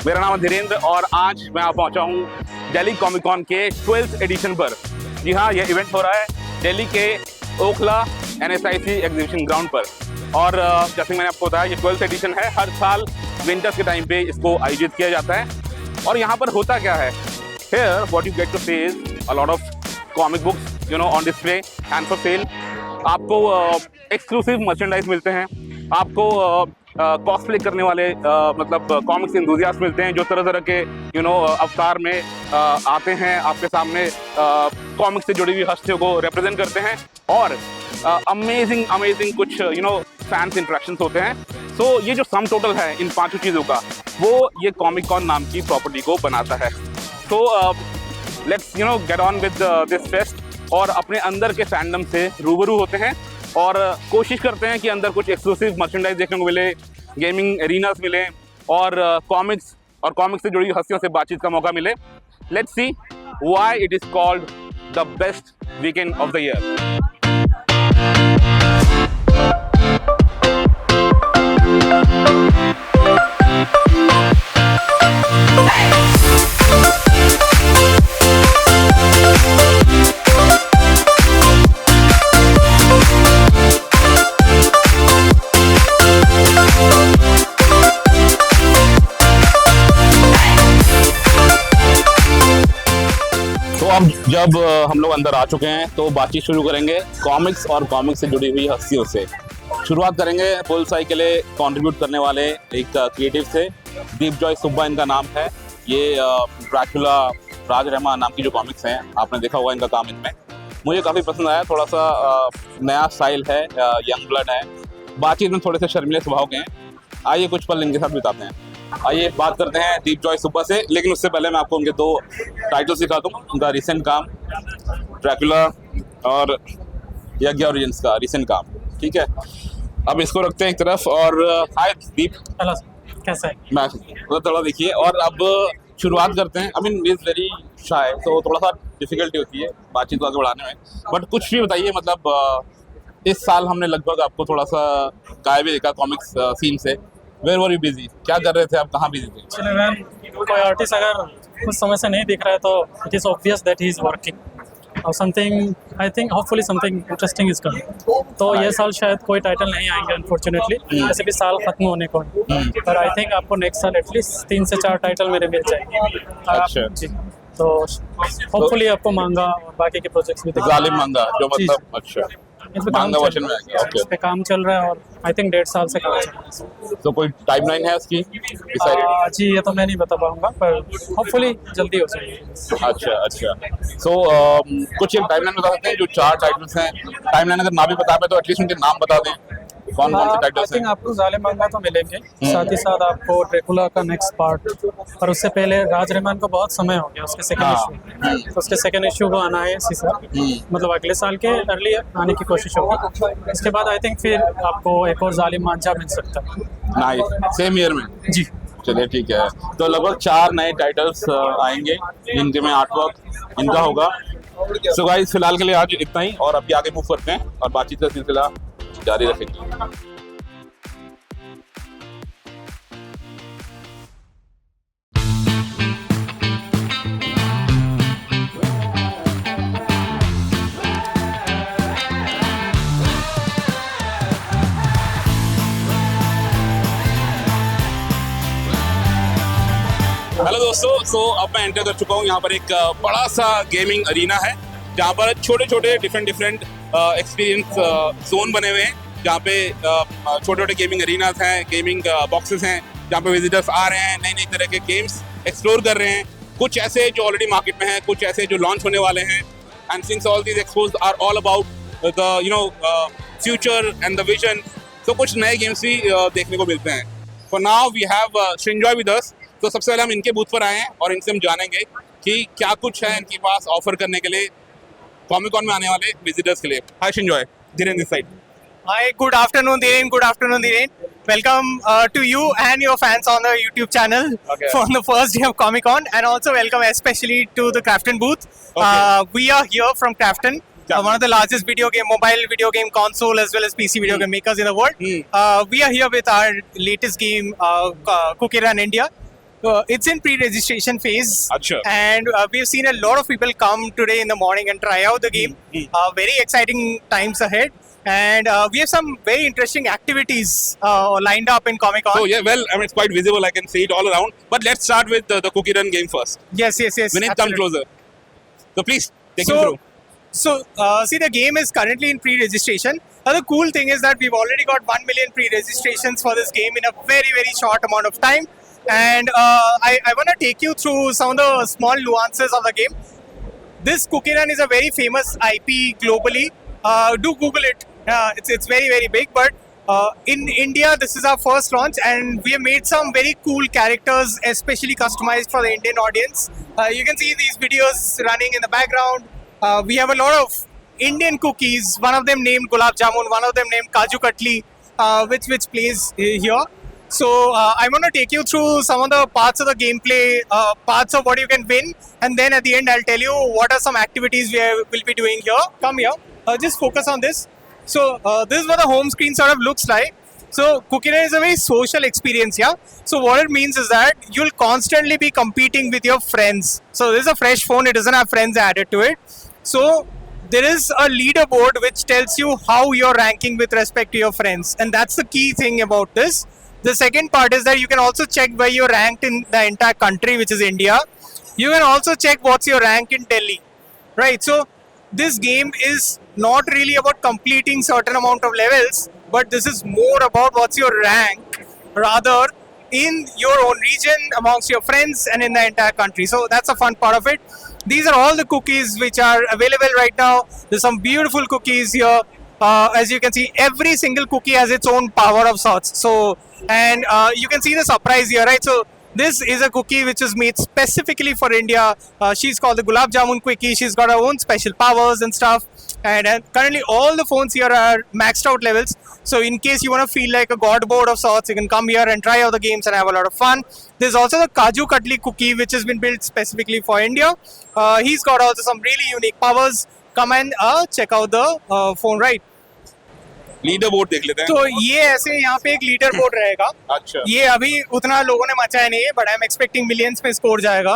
मेरा नाम है धीरेन्द्र और आज मैं पहुंचा हूं दिल्ली कॉमिक कॉन के 12th एडिशन पर। जी हाँ, ये इवेंट हो रहा है दिल्ली के ओखला NSIC एग्जीबिशन ग्राउंड पर। और जैसे मैंने आपको बताया, ये 12th एडिशन है। हर साल विंटर्स के टाइम पे इसको आयोजित किया जाता है। और यहाँ पर होता क्या है, here what you get to see is a lot of comic books on display and for sale। आपको एक्सक्लूसिव मर्चेंडाइज मिलते हैं, आपको कॉस्प्ले करने वाले मतलब कॉमिक्स एंथुसियास्ट मिलते हैं जो तरह तरह के अवतार में आते हैं, आपके सामने कॉमिक्स से जुड़ी हुई हस्तियों को रिप्रेजेंट करते हैं और अमेजिंग कुछ फैंस इंटरेक्शंस होते हैं। सो ये जो सम टोटल है इन पांचों चीज़ों का, वो ये कॉमिक कॉन नाम की प्रॉपर्टी को बनाता है। So let's get on with this fest और अपने अंदर के फैंडम से रूबरू होते हैं और कोशिश करते हैं कि अंदर कुछ एक्सक्लूसिव मर्चेंडाइज देखने को मिले, गेमिंग एरिनास मिले और कॉमिक्स से जुड़ी हस्तियों से बातचीत का मौका मिले। Let's see why it is called the best weekend of the year. अब जब हम लोग अंदर आ चुके हैं तो बातचीत शुरू करेंगे कॉमिक्स और कॉमिक्स से जुड़ी हुई हस्तियों से। शुरुआत करेंगे बुलसाई के लिए कंट्रीब्यूट करने वाले एक क्रिएटिव से। दीपजॉय सुब्बा इनका नाम है। ये ड्रैकुला, राज रहमान नाम की जो कॉमिक्स हैं, आपने देखा होगा इनका काम इनमें, मुझे काफ़ी पसंद आया। थोड़ा सा नया स्टाइल है, यंग ब्लड है, बातचीत में थोड़े से शर्मीले स्वभाव के हैं। आइए कुछ पल इनके साथ बिताते हैं। आइए बात करते हैं दीपजॉय सुब्बा से, लेकिन उससे पहले मैं आपको उनके दो टाइटल सिखा दूँ। उनका रिसेंट काम ड्रैकुला और यज्ञ ओरिजिन्स का रिसेंट काम, ठीक है। अब इसको रखते हैं एक तरफ और हाय दीप, कैसा है? मैं थोड़ा देखिए और अब शुरुआत करते हैं। I mean is very shy, तो थोड़ा सा डिफिकल्टी होती है बातचीत को आगे बढ़ाने में, बट कुछ भी बताइए। मतलब इस साल हमने लगभग आपको थोड़ा सा गायब देखा कॉमिक्स सीन से। Where were you busy? क्या कर रहे थे आप, कहाँ बिजी थे? चलिए मैम, कोई आर्टिस्ट अगर कुछ समय से नहीं दिख रहा है तो it is obvious that he is working or something, I think hopefully something interesting is coming. तो ये साल शायद कोई टाइटल नहीं आएंगे अनफॉर्चुनेटली, वैसे भी साल खत्म होने को है, पर आई थिंक आपको नेक्स्ट साल एटलीस्ट 3 से 4 टाइटल मेरे मिल जाएंगे। अच्छा जी, तो होपफुली आपको मांगा और बाकी के प्रोजेक्ट्स भी जालिम मांगा जो मतलब अच्छा मांगा वर्जन में आएगा। ओके, इस पे काम चल रहा है और आई थिंक 1.5 साल से काम चल रहा है। तो कोई टाइमलाइन है उसकी डिसाइडेड? जी, ये तो मैं नहीं बता पाऊंगा, पर होपफुली जल्दी हो जाएगी। अच्छा सो कुछ एक टाइमलाइन बता सकते हैं? जो 4 टाइटल्स हैं, टाइमलाइन अगर ना भी बता पाए तो एटलीस्ट उनके नाम बता दें, कौन से टाइटल्स हैं? आपको जालिम मांगा तो मिलेंगे, साथ ही साथ आपको ड्रैकुला का नेक्स्ट पार्ट, और उससे पहले राज रहमान को बहुत समय हो गया उसके सेकंड इशू, तो उसके सेकंड इशू को आना है इसी साल, मतलब अगले साल के अर्ली आने की कोशिश होगी। इसके बाद आई थिंक फिर आपको एक और जालिम मांझा मिल सकता है। नाइस, सेम ईयर में। जी चलिए ठीक है, तो लगभग 4 नए टाइटल्स आएंगे जिनके में आर्टवर्क इनका होगा। सो गाइस, फिलहाल के लिए आज इतना ही और अभी आगे मूव करते हैं और बातचीत का सिलसिला जारी रखेंगे। हेलो दोस्तों, सो अब मैं एंटर कर चुका हूँ। यहाँ पर एक बड़ा सा गेमिंग अरीना है जहाँ पर छोटे छोटे डिफरेंट एक्सपीरियंस जोन बने हुए हैं, जहाँ पे छोटे छोटे गेमिंग अरीनास हैं, गेमिंग बॉक्सेस हैं, जहाँ पे विजिटर्स आ रहे हैं, नई तरह के गेम्स एक्सप्लोर कर रहे हैं। कुछ ऐसे जो ऑलरेडी मार्केट में हैं, कुछ ऐसे जो लॉन्च होने वाले हैं। And since all these expos are all about the future and the vision, तो कुछ नए गेम्स भी देखने को मिलते हैं। For now we have Shrinjoy with us. तो सबसे पहले हम इनके बूथ पर आए हैं और इनसे हम जानेंगे कि क्या कुछ है इनके पास ऑफर करने के लिए कॉमिक कॉन में आने वाले विजिटर्स के लिए। Hi Shrinjoy, Dhirendra this side. Hi, good afternoon, Dhiren. Good afternoon, Dhiren. Welcome to you and your fans on the YouTube channel for the first day of Comic Con, and also welcome especially to the Krafton booth. We are here from Krafton, one of the largest mobile video game console as well as PC video game makers in the world. We are here with our latest game, Kukira in India. it's in pre-registration phase. Achha. And we've seen a lot of people come today in the morning and try out the game. Very exciting times ahead. And we have some very interesting activities lined up in Comic Con. So yeah, well, I mean, it's quite visible. I can see it all around. But let's start with the cookie run game first. Yes. Vinith, come absolutely. closer. So please take him through. So, see, the game is currently in pre-registration. The cool thing is that we've already got 1 million pre-registrations for this game in a very, very short amount of time. And I want to take you through some of the small nuances of the game. This Cookie Run is a very famous IP globally. Do Google it. It's very, very big. But in India, this is our first launch, and we have made some very cool characters, especially customized for the Indian audience. You can see these videos running in the background. We have a lot of Indian cookies. One of them named Gulab Jamun, one of them named Kaju Katli, which plays here. So I want to take you through some of the parts of the gameplay, parts of what you can win, and then at the end I'll tell you what are some activities we will be doing here. Come here. Just focus on this. So this is what the home screen sort of looks like. So Cookie Run is a very social experience, yeah. So what it means is that you'll constantly be competing with your friends. So this is a fresh phone; it doesn't have friends added to it. So there is a leaderboard which tells you how you're ranking with respect to your friends, and that's the key thing about this. The second part is that you can also check where you're ranked in the entire country, which is India. You can also check what's your rank in Delhi, right? So this game is not really about completing certain amount of levels, but this is more about what's your rank, rather in your own region, amongst your friends, and in the entire country. So that's a fun part of it. These are all the cookies which are available right now. There's some beautiful cookies here. As you can see, every single cookie has its own power of sorts. So, and you can see the surprise here, right? So this is a cookie which is made specifically for India. She's called the Gulab Jamun Quickie. She's got her own special powers and stuff. And currently all the phones here are maxed out levels. So in case you want to feel like a god board of sorts, you can come here and try out the games and have a lot of fun. There's also the Kaju Katli cookie, which has been built specifically for India. He's got also some really unique powers. Come and check out the phone, right? Leader board देख लेते हैं. तो ये ऐसे यहाँ पे एक leader board रहेगा. अच्छा. ये अभी उतना लोगों ने मचाया नहीं है, but I am expecting millions में स्कोर जाएगा.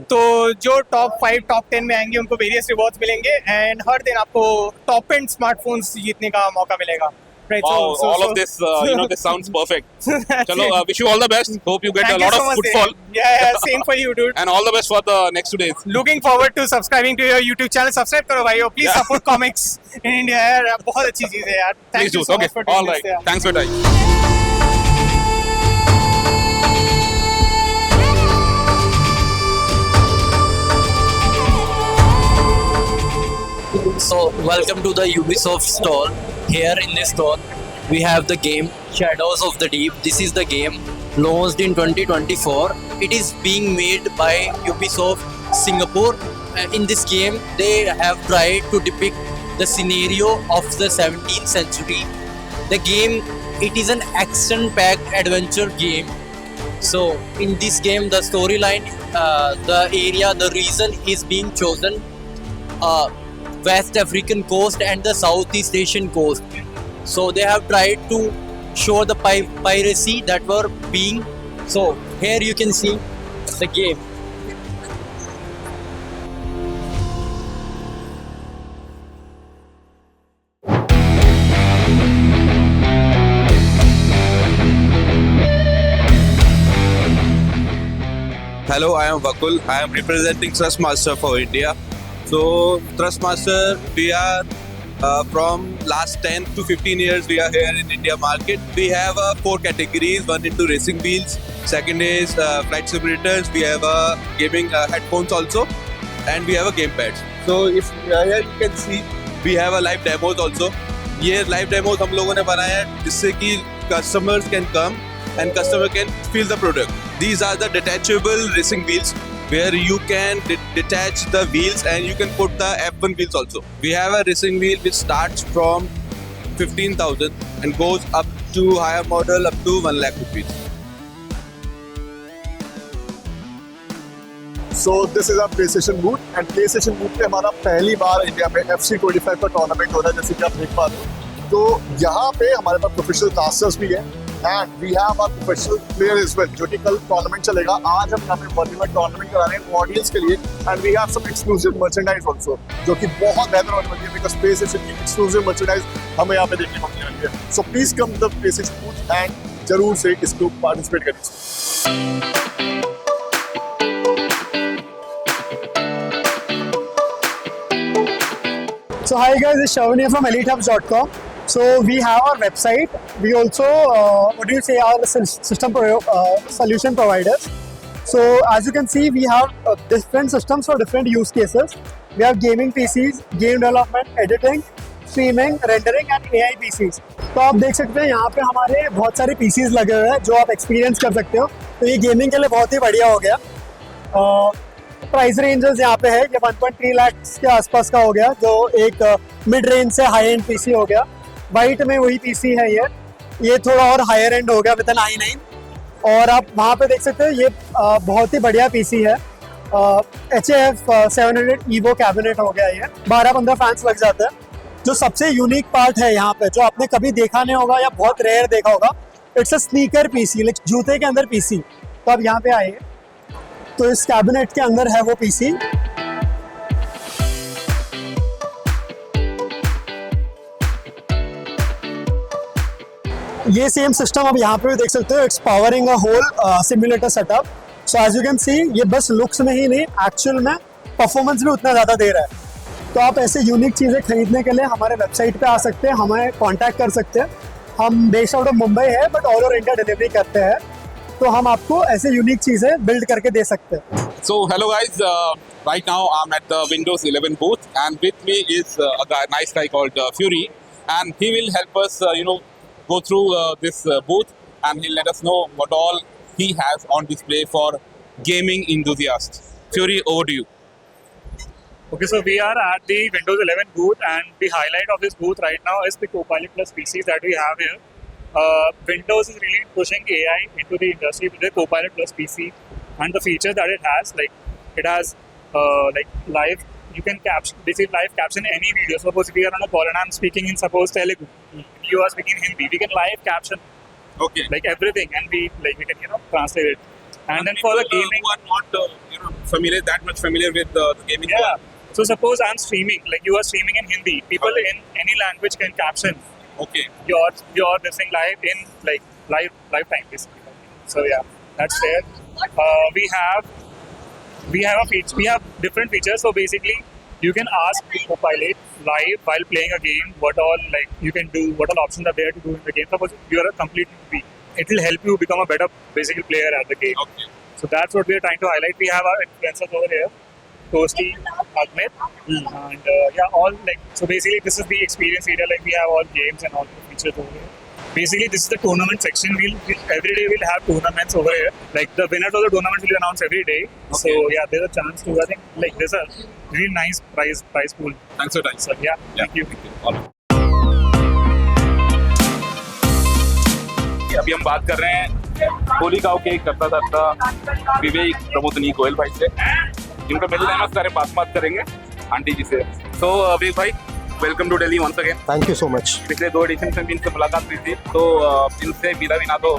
तो जो टॉप 5 टॉप 10 में आएंगे उनको वेरियस रिवॉर्ड्स मिलेंगे, एंड हर दिन आपको टॉप एंड स्मार्टफोन्स जीतने का मौका मिलेगा. Right, wow, all of this, this sounds perfect. Chalo, wish you all the best. Hope you get a lot of footfall. Yeah, same for you, dude. And all the best for the next 2 days. Looking forward to subscribing to your YouTube channel. Subscribe करो भाइयों. Please support comics in India. यार बहुत अच्छी चीज़ है यार. Thank you so much for doing this. All right. Thanks for your time. So welcome to the Ubisoft store. Here in this store we have the game Shadows of the Deep. This is the game launched in 2024. It is being made by Ubisoft Singapore. In this game they have tried to depict the scenario of the 17th century. The game, it is an action-packed adventure game. So in this game the storyline, the area, the region is being chosen West African coast and the Southeast Asian coast. So they have tried to show the piracy that were being. So here you can see the game. Hello, I am Vakul. I am representing Thrustmaster for India. So Thrustmaster, we are from last 10 to 15 years we are here in India market. We have 4 categories. One into racing wheels, second is flight simulators, we have gaming headphones also, and we have a gamepad. So if here you can see we have a live demos also. ये live demos हम लोगों ने बनाया है जिससे कि customers can come and customer can feel the product. These are the detachable racing wheels where you can detach the wheels and you can put the F1 wheels also. We have a racing wheel which starts from 15,000 and goes up to higher model up to 1 lakh rupees. So this is our PlayStation booth and PlayStation booth पे हमारा पहली बार India में FC25 का tournament हो रहा है, जैसे कि आप देख पा रहे हो. तो यहाँ पे हमारे पास प्रोफेशनल कास्टर्स भी हैं and we have our professional player as well, जो कि कल टूर्नामेंट चलेगा। आज हम यहाँ पे वर्ल्ड वाइड टूर्नामेंट करा रहे हैं ऑडियंस के लिए, and we have some exclusive merchandise also, जो कि बहुत बेहतर होने वाली है, बिकॉज PlayStation की एक्सक्लूसिव मर्चेंडाइज हमें यहाँ पे देखने को मिलने वाली है। So please come the PlayStation booth and जरूर से इसको पार्टिसिपेट करिए। So hi guys, it's Shravani from EliteHubs.com. So we have our website. We also, are solution providers. So as you can see, we have different systems for different use cases. We have gaming PCs, game development, editing, streaming, rendering and AI PCs. तो आप देख सकते हैं यहाँ पे हमारे बहुत सारे PCs लगे हुए हैं जो आप एक्सपीरियंस कर सकते हो। तो ये गेमिंग के लिए बहुत ही बढ़िया हो गया। प्राइस रेंजेस यहाँ पे है, ये 1.3 लाख के आसपास का हो गया, जो एक मिड रेंज से हाई एंड पीसी हो गया। वाइट में वही पीसी है ये थोड़ा और हायर एंड हो गया विद एन i9। और आप वहाँ पे देख सकते हो ये बहुत ही बढ़िया पीसी है। HAF 700 EVO कैबिनेट हो गया, ये 12-15 फैंस लग जाते हैं। जो सबसे यूनिक पार्ट है यहाँ पे, जो आपने कभी देखा नहीं होगा या बहुत रेयर देखा होगा, it's a sneaker PC, like जूते के अंदर पीसी। तो आप यहाँ पे आइए, तो इस कैबिनेट के अंदर है वो पीसी। ये सेम सिस्टम आप यहाँ पे भी देख सकते हो, it's powering a whole simulator setup. So as you can see, ये बस लुक्स में ही नहीं, एक्चुअल में परफॉर्मेंस भी उतना ज़्यादा दे रहा है। तो आप ऐसे यूनिक चीज़ें खरीदने के लिए हमारे वेबसाइट पे आ सकते हैं, हमें कांटेक्ट कर सकते हैं। हम बेस्ड आउट ऑफ मुंबई है, but all over India delivery करते हैं, तो हम आपको ऐसे यूनिक चीज़ें बिल्ड करके दे सकते हैं। So hello guys, right now I'm at the Windows 11 booth, and with me is nice guy called Fury, and he will help us, go through this booth, and he'll let us know what all he has on display for gaming enthusiasts. Fury, over to you. Okay, so we are at the Windows 11 booth, and the highlight of this booth right now is the Copilot Plus PCs that we have here. Windows is really pushing AI into the industry with the Copilot Plus PC and the features that it has. Like it has like live, you can basically live caption any video. Suppose we are on a call and I'm speaking in suppose Telugu, you are speaking Hindi, we can live caption Okay. like everything, and we can translate it. And then for the gaming, who are not that much familiar with the gaming. yeah. So suppose I'm streaming, like you are streaming in Hindi, people in any language can caption Okay. your this thing live in like live time basically. So yeah, that's there. We have different features. So basically, you can ask the Copilot live while playing a game what all like you can do, what all options are there to do in the game. Suppose you are a complete newbie, it will help you become a better basically player at the game. Okay. So that's what we are trying to highlight. We have our influencers over here, Toasty, Ahmed, and all like, so basically this is the experience area. Like we have all games and all the features over here. Basically, this is the tournament section. Every day we'll have tournaments over here. Like the winners of the tournament will be announced every day. Okay. So yeah, there's a chance to. I think like there's a really nice prize pool. Thanks for time. So yeah, thank you. All right. अभी हम बात कर रहे हैं होलिकाओं के करता धरता विवेक प्रबोधनी गोयल भाई से, जिनका मिल रहे हैं सारे बात करेंगे आंटी जी से। तो विवेक भाई, welcome to Delhi once again. Thank you so much. पिछले 2 एडिशन में भी इनसे मुलाकात हुई थी, तो इनसे मिला भी ना, तो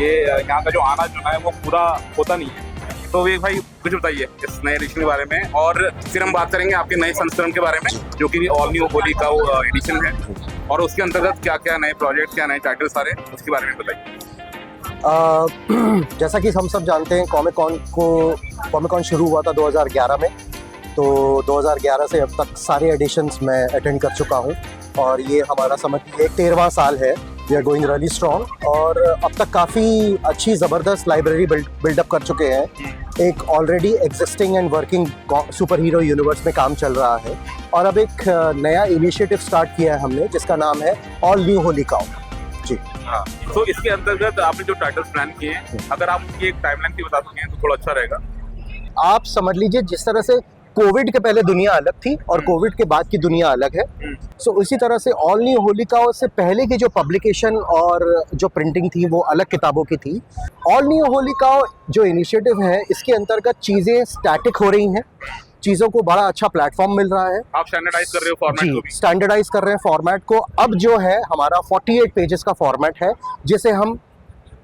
ये यहाँ का जो आना जो है वो पूरा होता नहीं है। तो विवेक भाई कुछ बताइए इस नए एडिशन के बारे में, और फिर हम बात करेंगे आपके नए संस्करण के बारे में, जो कि ऑल न्यू होलिका एडिशन है, और उसके अंतर्गत क्या क्या नए प्रोजेक्ट, क्या नए टाइटल सारे, उसके बारे में बताइए। जैसा कि हम सब जानते हैं, कॉमिकॉन शुरू हुआ था 2011 में। तो 2011 से अब तक सारे एडिशंस मैं अटेंड कर चुका हूँ, और ये हमारा समझ लीजिए 13वां साल है। We are going really strong, और अब तक काफ़ी अच्छी ज़बरदस्त लाइब्रेरी बिल्डअप कर चुके हैं। एक already existing and working super hero universe में काम चल रहा है, और अब एक नया इनिशिएटिव स्टार्ट किया है हमने, जिसका नाम है ऑल न्यू होलिकाओ। जी हाँ, तो इसके अंतर्गत आपने जो टाइटल्स प्लान किए हैं, अगर आप उनकी एक टाइमलाइन भी बता सकें तो थोड़ा अच्छा रहेगा। आप समझ लीजिए जिस तरह से कोविड के पहले दुनिया अलग थी और कोविड के बाद की दुनिया अलग है, सो उसी तरह से ऑल न्यू होलिकाओं से पहले की जो पब्लिकेशन और जो प्रिंटिंग थी वो अलग किताबों की थी। ऑल न्यू होलिकाओ जो इनिशिएटिव है, इसके अंतर्गत चीज़ें स्टैटिक हो रही हैं, चीज़ों को बड़ा अच्छा प्लेटफॉर्म मिल रहा है। आप स्टैंडर्डाइज कर रहे हो फॉर्मेट को भी? स्टैंडर्डाइज कर रहे हैं फॉर्मेट को। अब जो है हमारा 48 पेजेस का फॉर्मेट है, जिसे हम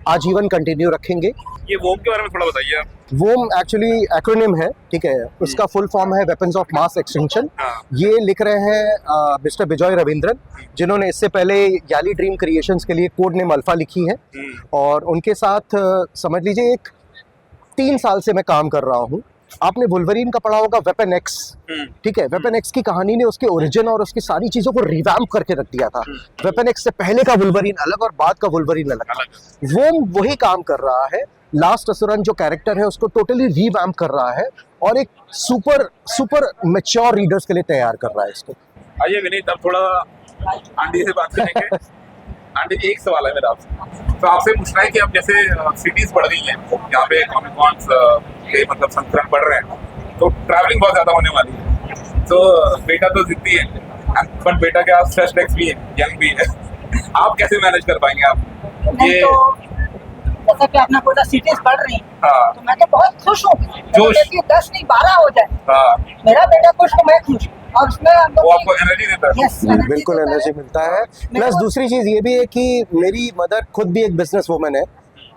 आजीवन कंटिन्यू रखेंगे। ये वोम के बारे में थोड़ा बताइए आप। वोम एक्चुअली एक्रोनिम है, ठीक है, उसका फुल फॉर्म है वेपन्स ऑफ मास एक्सटिंक्शन। हाँ। ये लिख रहे हैं मिस्टर विजय रविंद्रन, जिन्होंने इससे पहले याली ड्रीम क्रिएशंस के लिए कोड नेम अल्फा लिखी है, और उनके साथ समझ लीजिए 3 साल से मैं काम कर रहा हूँ। आपने वुल्वरीन का पढ़ा होगा, वेपन एक्स, ठीक है, वेपन एक्स की कहानी ने उसके ओरिजिन और उसकी सारी चीजों को रिवैम्प करके रख दिया था। वेपन एक्स से पहले का वुल्वरीन अलग और बाद का वुल्वरीन अलग। वो वही काम कर रहा है, लास्ट असुरन जो कैरेक्टर है उसको टोटली रिवैम्प कर रहा है और एक सुपर मैच्योर रीडर्स के लिए तैयार कर रहा है इसको। आइए विनीत, अब थोड़ा आंटी से बात करेंगे। आंटी जी, एक सवाल है मेरा आपसे। तो आपसे पूछना है कि अब जैसे सिटीज बढ़ रही हैं, यहाँ पे कॉमिक कॉन्स के मतलब संस्करण बढ़ रहे हैं, तो ट्रैवलिंग बहुत ज्यादा होने वाली है। तो बेटा तो जिद्दी है, पर बेटा के पास फ्रेश लेग्स भी है, यंग भी है। आप कैसे मैनेज कर पाएंगे आप ये? जैसा कि आपने बोला सिटीज बढ़ रही है, हाँ। तो मैं तो बहुत खुश हूँ। जोश। 10 नहीं 12 हो जाए, हाँ। मेरा बेटा खुश तो मैं खुश। और उसमें वो आपको एनर्जी देता है। यस, बिल्कुल एनर्जी मिलता है। प्लस दूसरी चीज ये भी है कि मेरी मदर खुद भी एक बिजनेस वुमन है,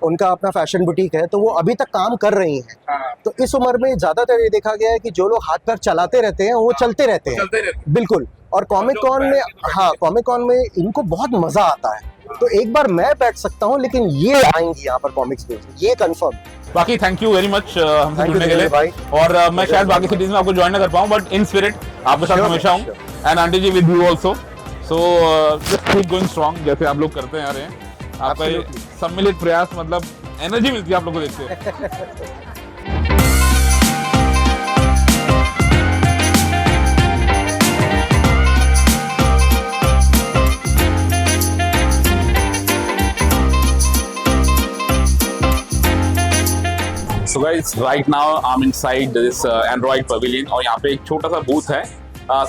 उनका अपना फैशन बुटीक है, तो वो अभी तक काम कर रही हैं। हाँ। तो इस उम्र में ज्यादातर ये देखा गया है कि जो लोग हाथ पैर चलाते रहते हैं वो चलते रहते हैं। बिल्कुल। और कॉमिक कॉन में, हाँ, कॉमिक कॉन में इनको बहुत मजा आता है। तो एक बार मैं बैठ सकता हूँ, लेकिन ये आएंगी यहाँ पर कॉमिक्स में, ये कंफर्म। बाकी थैंक यू वेरी मच हमसे जुड़ने के लिए भाई। और मैं शायद बाकी सिटीज में आपको ज्वाइन ना कर पाऊँ, बट इन स्पिरिट आपके साथ हमेशा हूँ। And aunty ji with you also, so just keep going strong, जैसे आप लोग करते आ रहे हैं। आपका ये सम्मिलित प्रयास, मतलब एनर्जी मिलती है आप लोगों को देखते। So guys, right now I'm inside this Android pavilion और यहाँ पे एक छोटा सा booth है.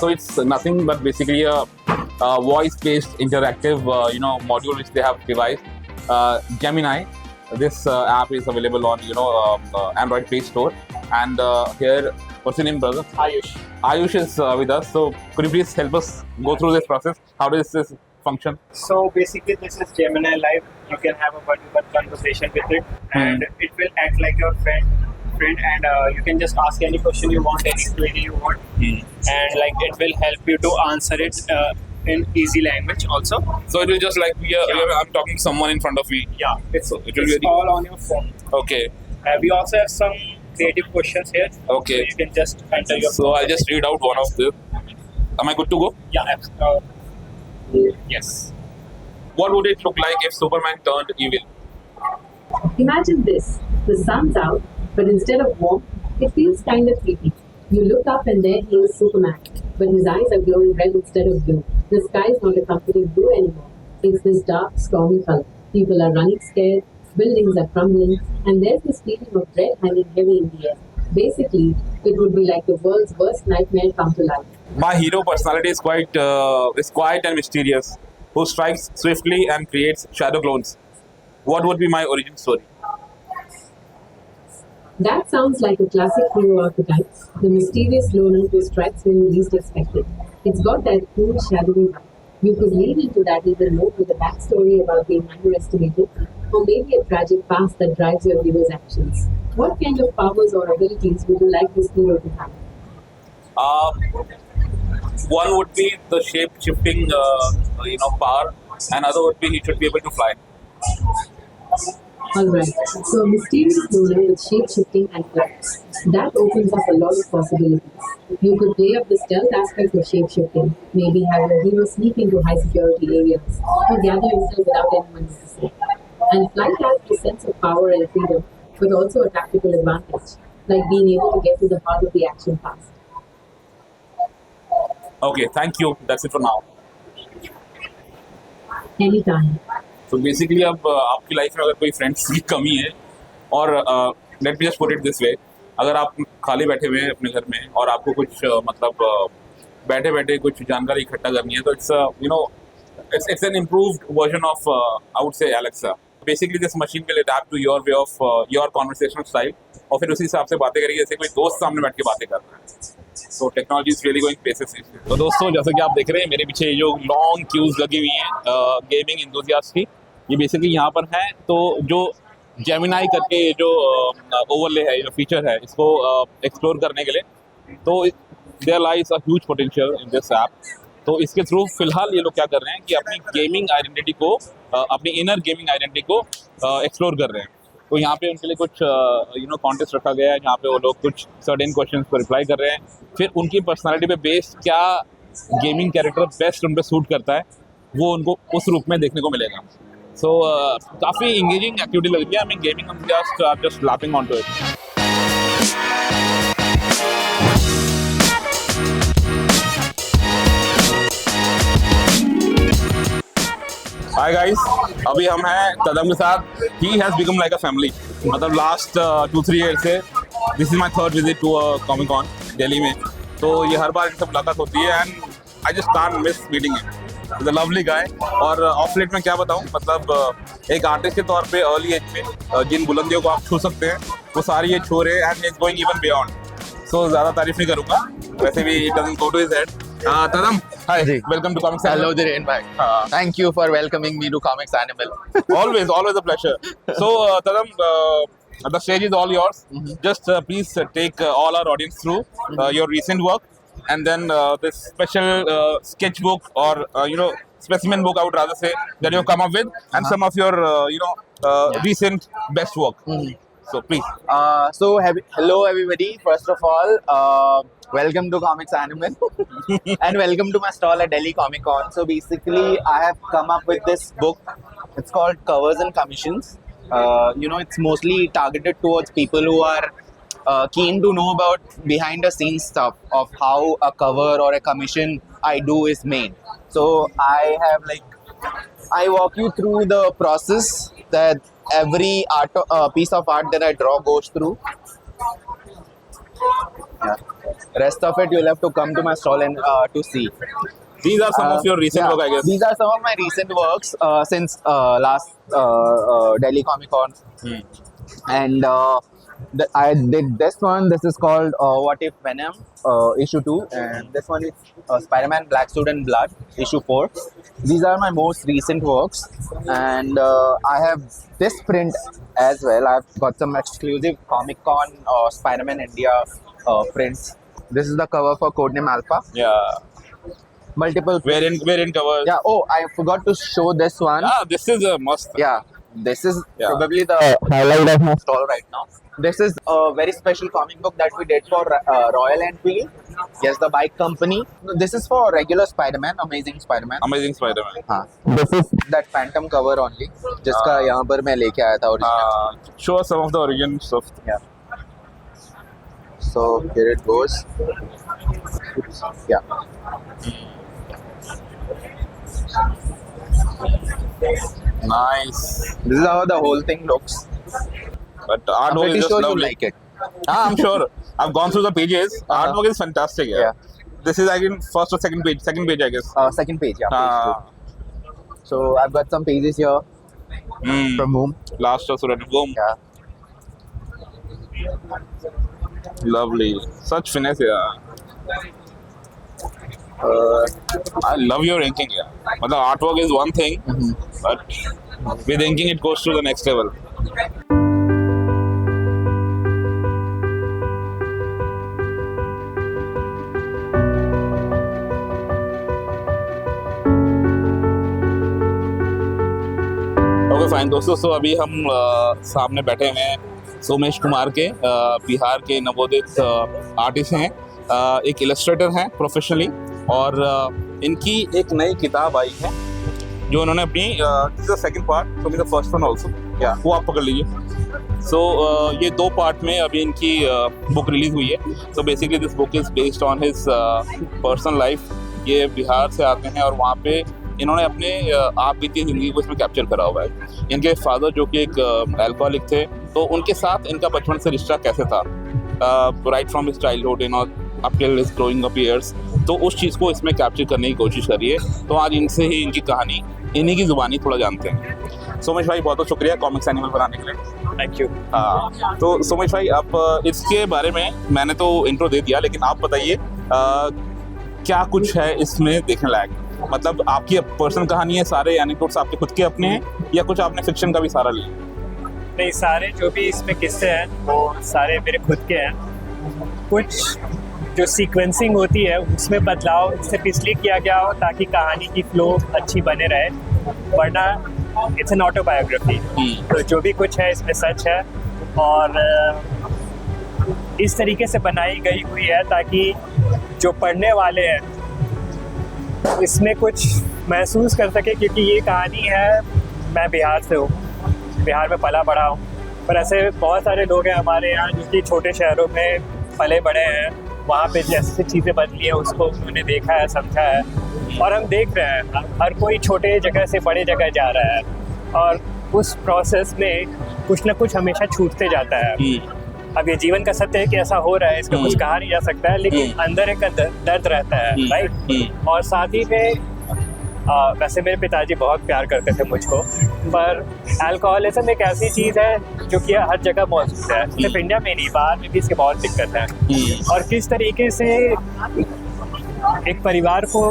So it's nothing but basically a voice-based interactive module which they have devised. Gemini. This app is available on Android Play Store. And here, what's your name, brother? Ayush. Ayush is with us. So could you please help us go through this process? How does this function? So basically, this is Gemini Live. You can have a one-to-one conversation with it, and it will act like your friend, and you can just ask any question you want, any query you want, and like it will help you to answer it in easy language also. So it will just like I'm talking to someone in front of me. Yeah, it will be all on your phone. Okay. We also have some creative questions here. Okay. So you can just enter your. So I'll just read out one of them. Am I good to go? Yeah. Yes. What would it look like if Superman turned evil? Imagine this. The sun's out, but instead of warm, it feels kind of creepy. You look up and there he is Superman, but his eyes are glowing red instead of blue. The sky is not a comforting blue anymore. It's this dark, stormy color. People are running scared, buildings are crumbling, and there's this feeling of dread hanging heavy in the air. Basically, it would be like the world's worst nightmare come to life. My hero personality is quiet and mysterious, who strikes swiftly and creates shadow clones. What would be my origin story? That sounds like a classic hero archetype, the mysterious loner who strikes when you least expect it. It's got that cool, shadowy vibe. You could lean into that even more with a backstory about being underestimated, or maybe a tragic past that drives your hero's actions. What kind of powers or abilities would you like this hero to have? One would be the shape-shifting, power. Another would be he should be able to fly. Alright, so a mysterious loner with shape-shifting and flight. That opens up a lot of possibilities. You could play up the stealth aspect of shape-shifting, maybe have your hero sneak into high-security areas, or gather intel without anyone noticing. And flight has the sense of power and freedom, but also a tactical advantage, like being able to get to the heart of the action fast. Okay, thank you. That's it for now. Anytime. So basically, अब आपकी life में अगर कोई friends की कमी है और let me just put it this way, अगर आप खाली बैठे हुए हैं अपने घर में और आपको कुछ बैठे बैठे कुछ जानकारी इकट्ठा करनी है, तो it's an improved version of I would say Alexa. Basically this machine will adapt to your way of your conversational style और फिर उसी हिसाब से बातें करेगी जैसे कोई दोस्त सामने बैठ के बातें कर रहा है. So technology is really going places. तो दोस्तों, जैसे कि आप देख रहे हैं मेरे पीछे ये जो लॉन्ग क्यूज लगी हुई हैं गेमिंग इंथुसियास्ट की, ये बेसिकली यहाँ पर हैं. तो जो जेमिनाई करके ये जो ओवरले है, जो फीचर है, इसको एक्सप्लोर करने के लिए। तो there lies a huge potential in this app. तो इसके थ्रू फिलहाल ये लोग क्या कर रहे हैं कि अपनी गेमिंग आइडेंटिटी को, अपनी इनर गेमिंग आइडेंटिटी को एक्सप्लोर कर रहे हैं। तो यहाँ पे उनके लिए कुछ कॉन्टेस्ट रखा गया है, जहाँ पे वो लोग कुछ सर्टेन क्वेश्चंस को रिप्लाई कर रहे हैं। फिर उनकी पर्सनालिटी पे बेस्ड क्या गेमिंग कैरेक्टर बेस्ट उन पे सूट करता है, वो उनको उस रूप में देखने को मिलेगा। सो काफ़ी इंगेजिंग एक्टिविटी लग रही है। I mean gaming just lapping on to it. Hi guys, अभी हम हैं कदम के साथ। He has become like a family. मतलब लास्ट 2-3 ईयर से this is my third visit to Comic Con Delhi में। तो ये हर बार इनसे मुलाकात होती है and I just can't miss meeting him. Is a lovely guy. और ऑफ लेट में क्या बताऊँ, मतलब एक आर्टिस्ट के तौर पे अर्ली एज में जिन बुलंदियों को आप छू सकते हैं वो सारी ये छू रहे हैं and is going even beyond. So ज़्यादा तारीफ नहीं करूँगा, वैसे भी it doesn't go to his head. Tadam, hi. Welcome to Comics Animal. Hello, Dhiren bhai. Thank you for welcoming me to Comics Animal. always a pleasure. So, Tadam, the stage is all yours. Just please take all our audience through your recent work, and then this special sketchbook or specimen book, I would rather say, that you've come up with, and some of your recent best work. So please. Hello everybody. First of all, welcome to Comics Animal and welcome to my stall at Delhi Comic Con. So basically, I have come up with this book. It's called Covers and Commissions. It's mostly targeted towards people who are keen to know about behind the scenes stuff of how a cover or a commission I do is made. So I walk you through the process that every piece of art that I draw goes through. Rest of it you'll have to come to my stall and to see. These are some of your recent work, I guess. These are some of my recent works since last Delhi Comic Con. And I did this one. This is called What If Venom issue 2, and this one is Spider-Man Black Suit and Blood issue 4. These are my most recent works, and I have this print as well. I've got some exclusive Comic Con Spider-Man India prints. This is the cover for Codename Alpha. Yeah. Multiple variant covers. Yeah. Oh, I forgot to show this one. This is a must. Yeah. This is probably the highlight of my stall right now. This is a very special comic book that we did for Royal Enfield. Yes, the bike company. This is for regular Spider-Man, Amazing Spider-Man. Amazing Spider-Man. हाँ. This is that Phantom cover only, जिसका यहाँ पर मैं लेके आया था original. Show us some of the origins of. Yeah. So here it goes. Oops. Yeah. Nice. This is how the whole thing looks. But artwork is just sure lovely. you like it. I'm sure. I've gone through the pages. Artwork is fantastic. Yeah. This is again first or second page. Second page, I guess. Second page. Yeah. Page 2. So I've got some pages here. From whom? Last of Surat Boom. Yeah. Lovely. Such finesse. Yeah. I love your inking. Yeah. But the artwork is one thing, but with inking it goes to the next level. Okay fine दोस्तों, सो अभी हम सामने बैठे हुए हैं सोमेश कुमार के, बिहार के नवोदित आर्टिस्ट हैं, एक इलस्ट्रेटर हैं प्रोफेशनली, और इनकी एक नई किताब आई है जो उन्होंने अपनी second part, so the first one also, या वो आप पकड़ लीजिए। सो ये 2 पार्ट में अभी इनकी बुक रिलीज हुई है। So basically this book is based on his personal life. ये बिहार से आते हैं और वहाँ पे इन्होंने अपने आप बीती ज़िंदगी को इसमें कैप्चर करा हुआ है। इनके फादर जो कि एक अल्कोहलिक थे, तो उनके साथ इनका बचपन से रिश्ता कैसे था, right from his childhood up till his growing up years, तो उस चीज़ को इसमें कैप्चर करने की कोशिश करी है। तो आज इनसे ही इनकी कहानी, इन्हीं की ज़ुबानी थोड़ा जानते हैं। सोमेश भाई बहुत बहुत शुक्रिया कॉमिक्स एनिमल बनाने के लिए। Thank you. हाँ, तो सोमेश भाई आप इसके बारे में, मैंने तो इंट्रो दे दिया, लेकिन आप बताइए क्या कुछ है इसमें देखने लायक। मतलब आपकी पर्सनल कहानी है, सारे एनेक्डोट्स आपके खुद के अपने हैं, या कुछ आपने फिक्शन का भी सहारा लिया? नहीं, सारे जो भी इसमें किस्से हैं वो सारे मेरे खुद के हैं। कुछ जो सीक्वेंसिंग होती है उसमें बदलाव सिर्फ इसलिए किया गया हो ताकि कहानी की फ्लो अच्छी बने रहे, वरना इट्स एन ऑटोबायोग्राफी। तो जो भी कुछ है इसमें सच है और इस तरीके से बनाई गई हुई है ताकि जो पढ़ने वाले हैं इसमें कुछ महसूस कर सके, क्योंकि ये कहानी है, मैं बिहार से हूँ, बिहार में पला बड़ा हूँ, पर ऐसे बहुत सारे लोग हैं हमारे यहाँ जो कि छोटे शहरों में पले बड़े हैं, वहाँ पे जैसे चीज़ें बदली हैं उसको उन्होंने देखा है, समझा है, और हम देख रहे हैं हर कोई छोटे जगह से बड़े जगह जा रहा है और उस प्रोसेस में कुछ ना कुछ हमेशा छूटते जाता है। अब ये जीवन का सत्य है कि ऐसा हो रहा है, इसका कुछ कहा नहीं जा सकता है, लेकिन अंदर एक दर्द रहता है, राइट। और साथ ही में वैसे मेरे पिताजी बहुत प्यार करते थे मुझको, पर अल्कोहलिज्म एक ऐसी चीज़ है जो कि हर जगह मौजूद है, सिर्फ इंडिया में नहीं, बाहर में भी इसकी बहुत दिक्कत है। और किस तरीके से एक परिवार को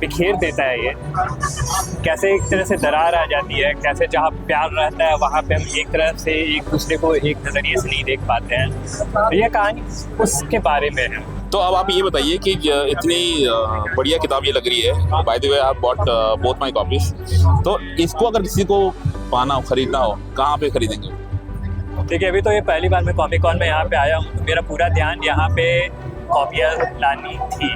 बिखेर देता है ये, कैसे एक तरह से दरार आ जाती है, कैसे जहाँ प्यार रहता है वहाँ पे हम एक तरफ से एक दूसरे को एक नज़रिए से नहीं देख पाते हैं। तो यह कहानी उसके बारे में है। तो अब आप ये बताइए कि इतनी बढ़िया किताब ये लग रही है, by the way I bought both my copies, तो इसको अगर किसी को पाना हो, खरीदना हो, कहाँ पे खरीदेंगे? देखिए, अभी तो ये पहली बार मैं कॉमिक कॉन में यहाँ पे आया हूँ, तो मेरा पूरा ध्यान यहाँ पे कॉपियाँ लानी थी,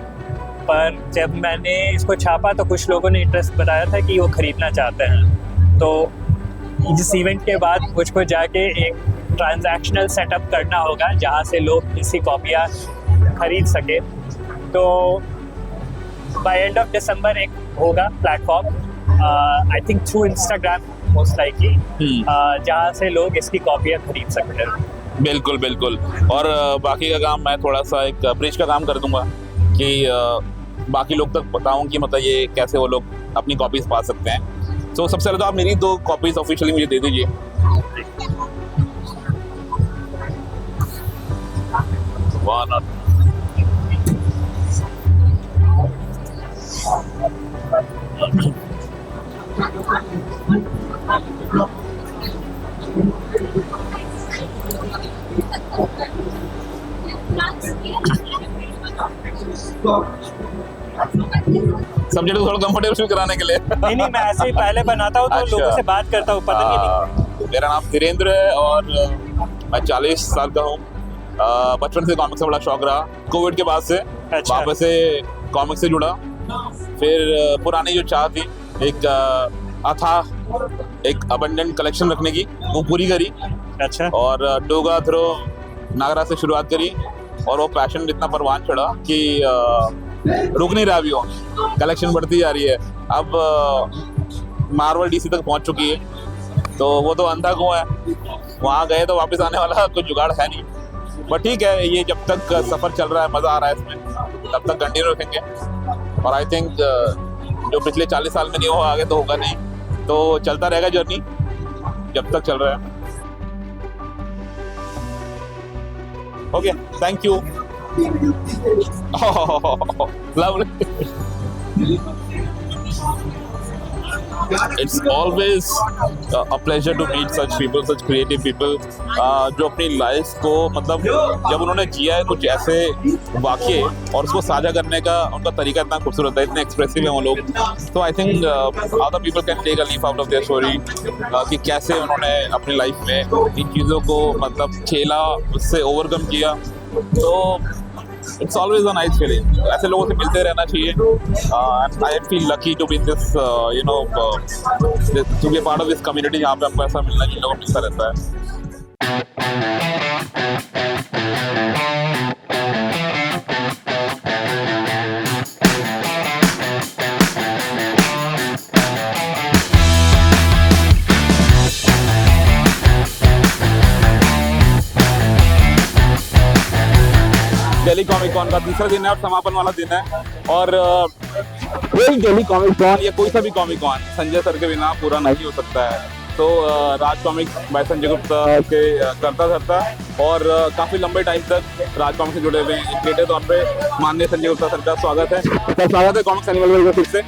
पर जब मैंने इसको छापा तो कुछ लोगों ने इंटरेस्ट बताया था कि वो ख़रीदना चाहते हैं। तो इस इवेंट के बाद मुझको जाके एक ट्रांजैक्शनल सेटअप करना होगा जहाँ से लोग इसी कॉपियाँ खरीद सके। तो बाय एंड ऑफ दिसंबर एक होगा platform, I think through Instagram most likely, जहाँ से लोग इसकी कॉपियाँ खरीद सकते हैं। बिल्कुल बिल्कुल। और बाकी का काम मैं थोड़ा सा एक ब्रिज का काम कर दूंगा कि बाकी लोग तक बताऊं कि मतलब ये कैसे वो लोग अपनी कॉपीज पा सकते हैं। तो सबसे पहले तो आप मेरी 2 कॉपीज ऑफिशियली मुझे दे दीजिए। सब्जेक्ट को थोड़ा कंफर्टेबल फील कराने के लिए। नहीं, मैं ऐसे ही पहले बनाता हूँ तो अच्छा। लोगों से बात करता हूँ, पता नहीं। मेरा नाम धीरेन्द्र है और मैं 40 साल का हूँ। बचपन से कॉमिक्स का बड़ा शौक रहा, कोविड के बाद से अच्छा। वापस से कॉमिक्स से जुड़ा, फिर पुरानी जो चाह थी एक अथाह एक अबंडेंट कलेक्शन रखने की, वो पूरी करी। अच्छा। और डोगा थ्रो नागरा से शुरुआत करी और वो पैशन इतना परवान चढ़ा कि रुक नहीं रहा अभी, वो कलेक्शन बढ़ती जा रही है। अब मार्वल डीसी तक पहुंच चुकी है, तो वो तो अंधा कुआं है, वहाँ गए तो वापस आने वाला कुछ जुगाड़ है नहीं। बट ठीक है, ये जब तक सफ़र चल रहा है, मज़ा आ रहा है इसमें, तब तक कंटिन्यू रखेंगे। और आई थिंक जो पिछले 40 साल में नहीं हुआ आगे तो होगा नहीं, तो चलता रहेगा जर्नी जब तक चल रहा है। Okay, thank you. Lovely. It's always a pleasure to meet such people, such creative people, जो अपनी लाइफ को मतलब जब उन्होंने जिया है कुछ ऐसे वाक़ये और उसको साझा करने का उनका तरीका इतना खूबसूरत है, इतने एक्सप्रेसिव है वो लोग। तो I think other people can take a leaf out of their story कि कैसे उन्होंने अपनी लाइफ में इन चीज़ों को मतलब खेला, उससे ओवरकम किया। तो it's always a nice feeling. ऐसे लोगों से मिलते रहना चाहिए। And I feel lucky to be in this, to be a part of this community जहाँ पे हमको ऐसा मिलना चाहिए, लोगों को मिलता रहता है। दिल्ली कॉमिक कॉन का तीसरा दिन है और समापन वाला दिन है। और कोई दिल्ली कॉमिक कॉन या कोई सा भी कॉमिक कॉन संजय सर के बिना पूरा नहीं हो सकता है। तो राज कॉमिक बाय संजय गुप्ता के करता धरता और काफ़ी लंबे टाइम तक राज कॉमिक से जुड़े हुए हैं। क्रिएटर तौर पे माननीय संजय गुप्ता सर का स्वागत है। सर स्वागत है कॉमिक्स एनिमल वर्ल्ड में फिर से।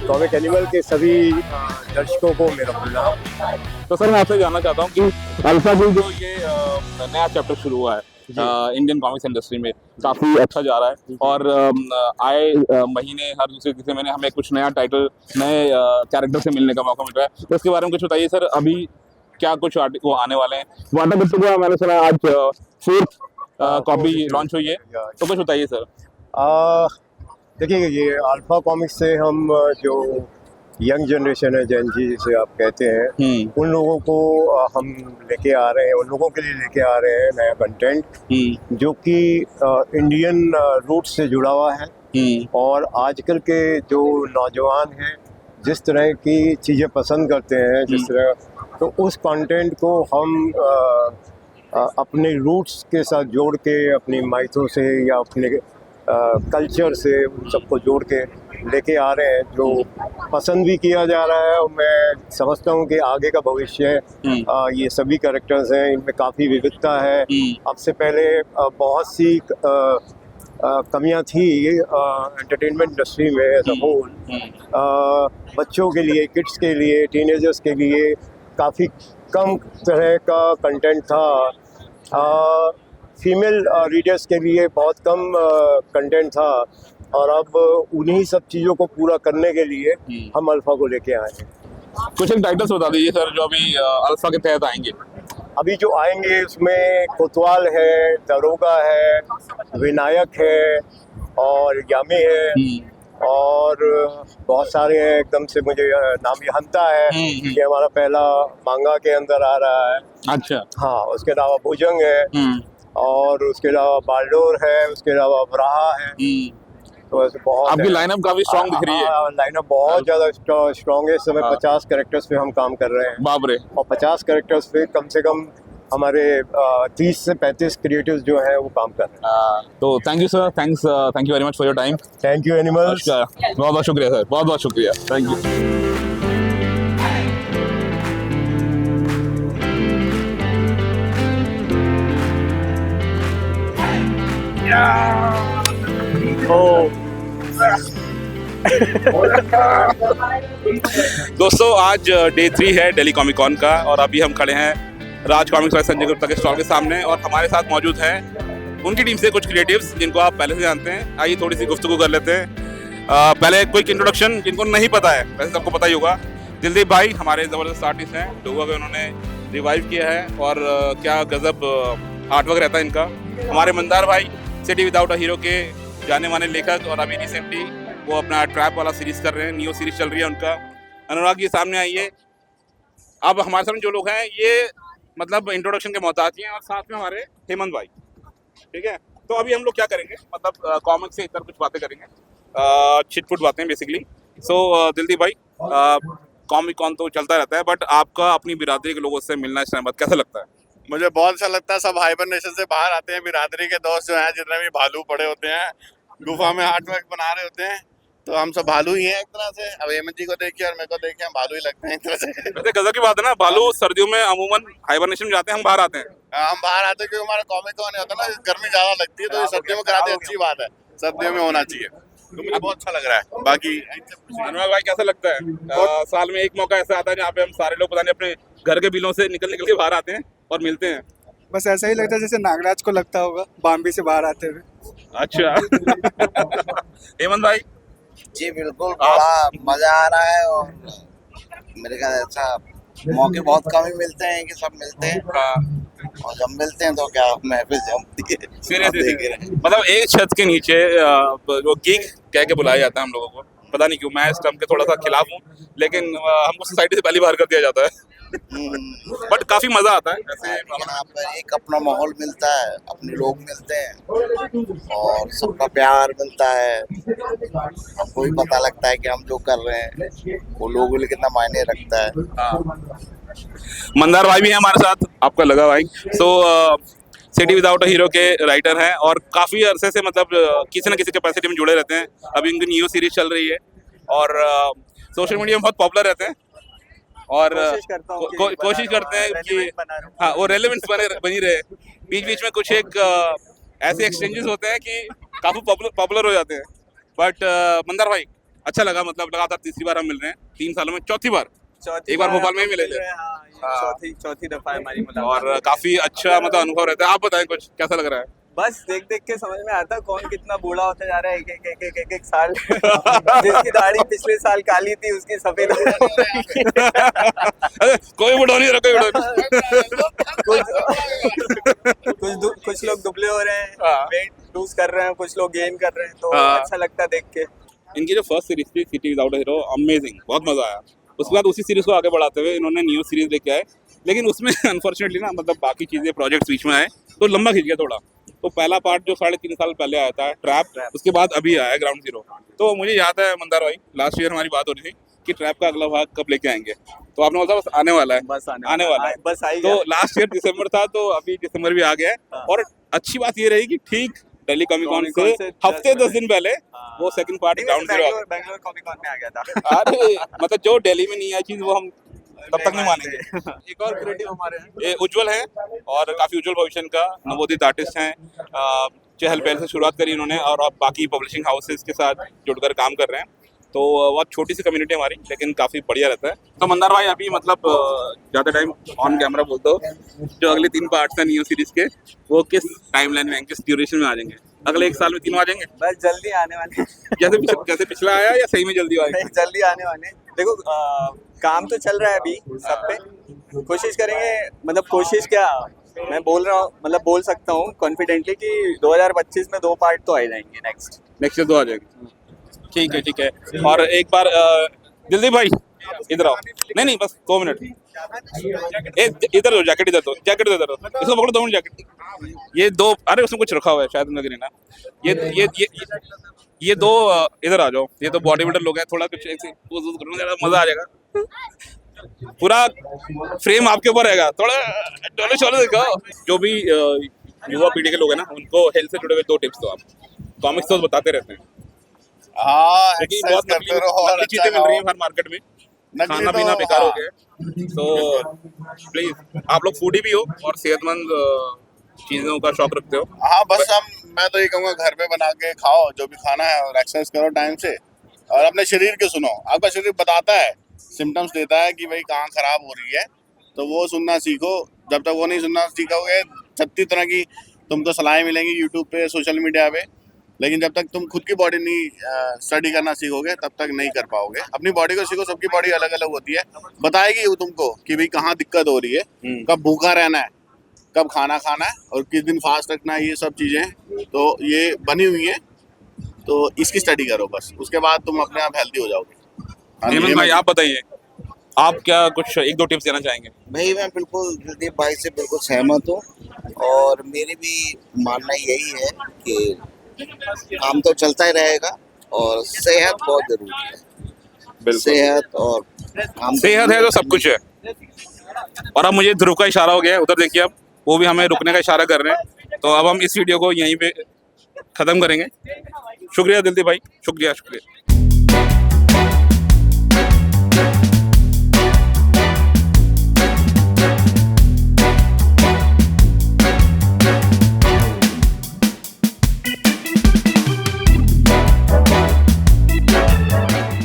कॉमिक एनिमल के सभी दर्शकों को मेरा प्रणाम। तो सर मैं आपसे जानना चाहता हूँ कि अल्फा की जो ये नया चैप्टर शुरू हुआ है इंडियन कॉमिक्स इंडस्ट्री में, काफ़ी अच्छा जा रहा है और आए महीने हर दूसरे तीसरे महीने हमें कुछ नया टाइटल नए कैरेक्टर से मिलने का मौका मिल रहा है। तो इसके बारे में कुछ बताइए सर, अभी क्या कुछ वो आने वाले हैं? वाटर गुप्ता का मैंने सुना आज 4th कॉपी लॉन्च हुई है, तो कुछ बताइए सर। देखिए, ये अल्फा कॉमिक्स से हम जो यंग जनरेशन है, जेन जी जिसे आप कहते हैं, उन लोगों को हम लेके आ रहे हैं, उन लोगों के लिए लेके आ रहे हैं नया कंटेंट जो कि इंडियन रूट से जुड़ा हुआ है। और आजकल के जो नौजवान हैं जिस तरह की चीज़ें पसंद करते हैं, जिस तरह, तो उस कंटेंट को हम अपने रूट्स के साथ जोड़ के, अपनी माइथों से या अपने कल्चर से उन सबको जोड़ के लेके आ रहे हैं, जो पसंद भी किया जा रहा है। और मैं समझता हूँ कि आगे का भविष्य ये सभी कैरेक्टर्स हैं, इनमें काफ़ी विविधता है। अब से पहले बहुत सी कमियां थी एंटरटेनमेंट इंडस्ट्री में एज अ होल। बच्चों के लिए, किड्स के लिए, टीनेजर्स के लिए काफ़ी कम तरह का कंटेंट था। फीमेल रीडर्स के लिए बहुत कम कंटेंट था और अब उन्हीं सब चीज़ों को पूरा करने के लिए हम अल्फा को लेके आए हैं। कुछ एक टाइटल्स बता दीजिए सर जो अभी अल्फा के तहत आएंगे। अभी जो आएंगे उसमें कोतवाल है, दरोगा है, विनायक है और यामी है और बहुत सारे हैं, एकदम से मुझे नाम ये हंता है, ये हमारा पहला मांगा के अंदर आ रहा है। अच्छा। हाँ, उसके अलावा भुजंग है और उसके अलावा बाल्डोर है, उसके अलावा ब्राहा है। तो ऐसे बहुत आपकी लाइनअप काफी स्ट्रांग दिख रही है। लाइनअप बहुत ज़्यादा स्ट्रांग है। इस समय 50 कैरेक्टर्स पे हम काम कर रहे हैं। बाप रे। और 50 कैरेक्टर्स पे कम से कम हमारे 30 से 35 क्रिएटिव्स जो हैं वो काम कर रहे हैं। तो thank you sir, thank you very much for your time. Thank you animals. बहुत बहुत शुक्रिया सर, बहुत बहुत शुक्रिया, थैंक यू। दोस्तों आज डे 3 है दिल्ली कॉमिक कॉन का और अभी हम खड़े हैं राज कॉमिक्स बाय संजय गुप्ता के स्टॉल के सामने और हमारे साथ मौजूद हैं उनकी टीम से कुछ क्रिएटिव्स जिनको आप पहले से जानते हैं। आइए थोड़ी सी गुफ्तगू कर लेते हैं। पहले क्विक इंट्रोडक्शन जिनको नहीं पता है, वैसे सबको पता ही होगा, दिलदीप भाई हमारे ज़बरदस्त आर्टिस्ट हैं, लोगों को उन्होंने रिवाइव किया है और क्या गजब आर्टवर्क रहता है इनका। हमारे मंदार भाई सिटी विदाउट अ हीरो के जाने माने लेखक और अभी रिसेंटली वो अपना ट्रैप वाला सीरीज कर रहे हैं, न्यू सीरीज चल रही है उनका। अनुराग ये सामने आइए। अब हमारे सामने जो लोग हैं ये मतलब इंट्रोडक्शन के मोहताज हैं और साथ में हमारे हेमंत भाई, ठीक है। तो अभी हम लोग क्या करेंगे, मतलब कॉमिक से इधर कुछ बातें करेंगे, छिटपुट बातें बेसिकली। सो दिलदीप भाई, कॉमिक कॉन तो चलता रहता है बट आपका अपनी बिरादरी के लोगों से मिलना इस टाइम बाद कैसा लगता है? मुझे बहुत अच्छा लगता है। सब हाइबरनेशन से बाहर आते हैं, बिरादरी के दोस्त जो हैं, जितने भी भालू पड़े होते हैं गुफा में आर्टवर्क बना रहे होते हैं, तो हम सब भालू ही हैं एक तरह से। अब हेमंत जी को देखिए और मेरे को देखिए, हम भालू ही लगते हैं एक तरह से। वैसे गजब की बात है ना, भालू सर्दियों में अमूमन हाइबरनेशन में जाते हैं, हम बाहर आते हैं। हम बाहर आते हैं क्योंकि हमारा कॉमिक कॉन होता है ना, गर्मी ज्यादा लगती है, तो ये सर्दियों में कराते अच्छी बात है, सर्दियों में होना चाहिए, तो मुझे बहुत अच्छा लग रहा है। बाकी अनुराग भाई कैसा लगता है? साल में एक मौका ऐसा आता है जहाँ पे हम सारे लोग पता नहीं अपने घर के बिलों से निकल के बाहर आते हैं और मिलते हैं। बस ऐसा ही लगता है जैसे नागराज को लगता होगा बाम्बे से बाहर आते हुए। अच्छा। हेमंत भाई जी बिल्कुल, बड़ा मजा आ रहा है और मेरे ख्याल ऐसा मौके बहुत कम ही मिलते हैं कि सब मिलते हैं और जब मिलते हैं तो क्या महफिल जमती है। सीरियसली मतलब एक छत के नीचे वो गिग कह के बुलाया जाता है हम लोगों को, पता नहीं क्यों, मैं इस टर्म के थोड़ा सा खिलाफ हूँ, लेकिन हमको सोसाइटी से पहली बार कर दिया जाता है। बट काफी मजा आता है ऐसे। यहाँ पर एक अपना माहौल मिलता है, अपने लोग मिलते हैं और सबका प्यार मिलता है, हमको भी पता लगता है कि हम जो कर रहे हैं वो लोगों के लिए कितना मायने रखता है। मंदार भाई भी हैं हमारे साथ, आपका लगा भाई। सो सिटी विदाउट अ हीरो के राइटर हैं और काफ़ी अरसे से मतलब किसी न किसी कैपेसिटी में जुड़े रहते हैं। अभी उनकी न्यू सीरीज चल रही है और सोशल मीडिया में बहुत पॉपुलर रहते हैं और कोशिश करते हैं कि हाँ वो रेलेवेंस बनी रहे। बीच बीच में कुछ एक ऐसे एक्सचेंजेस होते हैं कि काफ़ी पॉपुलर हो जाते हैं। बट मंदार भाई अच्छा लगा, मतलब लगातार तीसरी बार हम मिल रहे हैं 3 सालों में, चौथी बार एक बार भोपाल में ही मिले थे। चौथी दफा हमारी मुलाकात और काफी अच्छा मतलब अनुभव रहता है। आप बताएं कुछ कैसा लग रहा है? बस देख देख के समझ में आता कौन कितना बूढ़ा होता जा रहा है। एक साल जिसकी दाढ़ी पिछले साल काली थी उसकी सफेद कोई बूढ़ा नहीं रहा, कुछ लोग दुबले हो रहे हैं, वेट लूज कर रहे हैं, कुछ लोग गेन कर रहे हैं, तो अच्छा लगता है देख के। इनकी जो फर्स्ट सीरीज थी city without a hero, amazing, बहुत मजा आया। उसके बाद उसी सीरीज को आगे बढ़ाते हुए इन्होंने न्यू सीरीज लेके आए, लेकिन उसमें अनफॉर्चुनेटली ना मतलब बाकी चीजें प्रोजेक्ट्स बीच में आए तो लंबा खिंच गया थोड़ा। तो पहला पार्ट जो 3.5 साल पहले आया था ट्रैप, उसके बाद अभी आया ग्राउंड जीरो। तो मुझे याद है मंदार भाई लास्ट ईयर हमारी बात हो रही थी कि ट्रैप का अगला भाग कब लेके आएंगे, तो आपने बोला बस आने वाला है, बस आने वाला है। बस आई तो लास्ट ईयर दिसंबर था, तो अभी दिसंबर भी आ गया है। और अच्छी बात ये रही कि ठीक दिल्ली कॉमिक कॉन से हफ्ते 10 दिन पहले वो second part ground zero Bangalore Comic Con में आ गया था। अरे मतलब जो दिल्ली में नहीं आई चीज वो हम तब तक नहीं मानेंगे। एक और क्रिएटिव हमारे हैं, ये उज्जवल है और काफी उज्जवल भविष्य का नवोदित आर्टिस्ट हैं। चहल पहल से शुरुआत करी इन्होंने और अब बाकी पब्लिशिंग हाउसेस के साथ जुड़कर काम कर रहे हैं। तो बहुत छोटी सी कम्युनिटी हमारी, लेकिन काफी बढ़िया रहता है। तो मंदार भाई अभी मतलब ज्यादा टाइम ऑन कैमरा बोलते हो, जो अगले 3 पार्ट्स हैं न्यू सीरीज के, वो किस टाइमलाइन में, किस ड्यूरेशन में आ जाएंगे? अगले 1 साल में 3 आ जाएंगे? बस जल्दी आने वाले जैसे पिछला आया या सही में जल्दी आएगा? जल्दी आने वाले। देखो काम तो चल रहा है अभी सब पे, कोशिश करेंगे, मतलब कोशिश क्या मैं बोल रहा हूँ, मतलब बोल सकता हूँ कॉन्फिडेंटली कि 2025 में 2 पार्ट तो आ जाएंगे। नेक्स्ट ईयर 2 आ जाएंगे। ठीक है ठीक है। और एक बार दिलदीप भाई इधर आओ। नहीं बस 2 मिनट इधर दो, जैकेट इधर दो, इसको पकड़ो 2 मिनट जैकेट। ये 2, अरे उसमें कुछ रखा हुआ है शायद नजर ना। ये 2 इधर आ जाओ। ये तो बॉडी बिल्डर लोग हैं, थोड़ा कुछ ऐसे मजा आ जाएगा। पूरा फ्रेम आपके ऊपर रहेगा, थोड़ा डोले शोले दिखाओ। जो भी युवा पीढ़ी के लोग हैं ना, उनको हेल्थ से जुड़े हुए 2 टिप्स दो आप। कॉमिक्स तो बताते रहते हैं, हाँ, बहुत नकली चीजें मिल रही हैं हर मार्केट में, खाना पीना बेकार हो गया। तो प्लीज आप लोग फूडी भी हो और सेहतमंद चीजों का शौक रखते हो। हाँ बस मैं तो ये कहूँगा घर पे बना के खाओ जो भी खाना है, और एक्सरसाइज करो टाइम से, और अपने शरीर के सुनो। आपका शरीर बताता है, सिम्टम्स देता है कि भाई कहाँ खराब हो रही है, तो वो सुनना सीखो। जब तक वो नहीं सुनना सीखोगे, 36 तरह की तुमको सलाहें मिलेंगी यूट्यूब पे, सोशल मीडिया पे, लेकिन जब तक तुम खुद की बॉडी नहीं स्टडी करना सीखोगे तब तक नहीं कर पाओगे। अपनी बॉडी को सीखो, सबकी बॉडी अलग अलग होती है, बताएगी वो तुमको कि भाई कहाँ दिक्कत हो रही है, कब भूखा रहना है, कब खाना खाना है, और किस दिन फास्ट रखना है। ये सब चीज़ें तो ये बनी हुई हैं, तो इसकी स्टडी करो बस, उसके बाद तुम अपने आप हेल्दी हो जाओगे। हेमंत भाई आप बताइए, आप क्या कुछ 1-2 टिप्स देना चाहेंगे? भाई मैं बिल्कुल दिलदीप भाई से बिल्कुल सहमत हूँ, और मेरी भी मानना यही है कि काम तो चलता ही रहेगा और सेहत बहुत जरूरी है। सेहत और काम, सेहत है तो सब कुछ है। और अब मुझे ध्रुव का इशारा हो गया है, उधर देखिए अब वो भी हमें रुकने का इशारा कर रहे हैं। तो अब हम इस वीडियो को यहीं पे खत्म करेंगे। शुक्रिया दिलदीप भाई, शुक्रिया।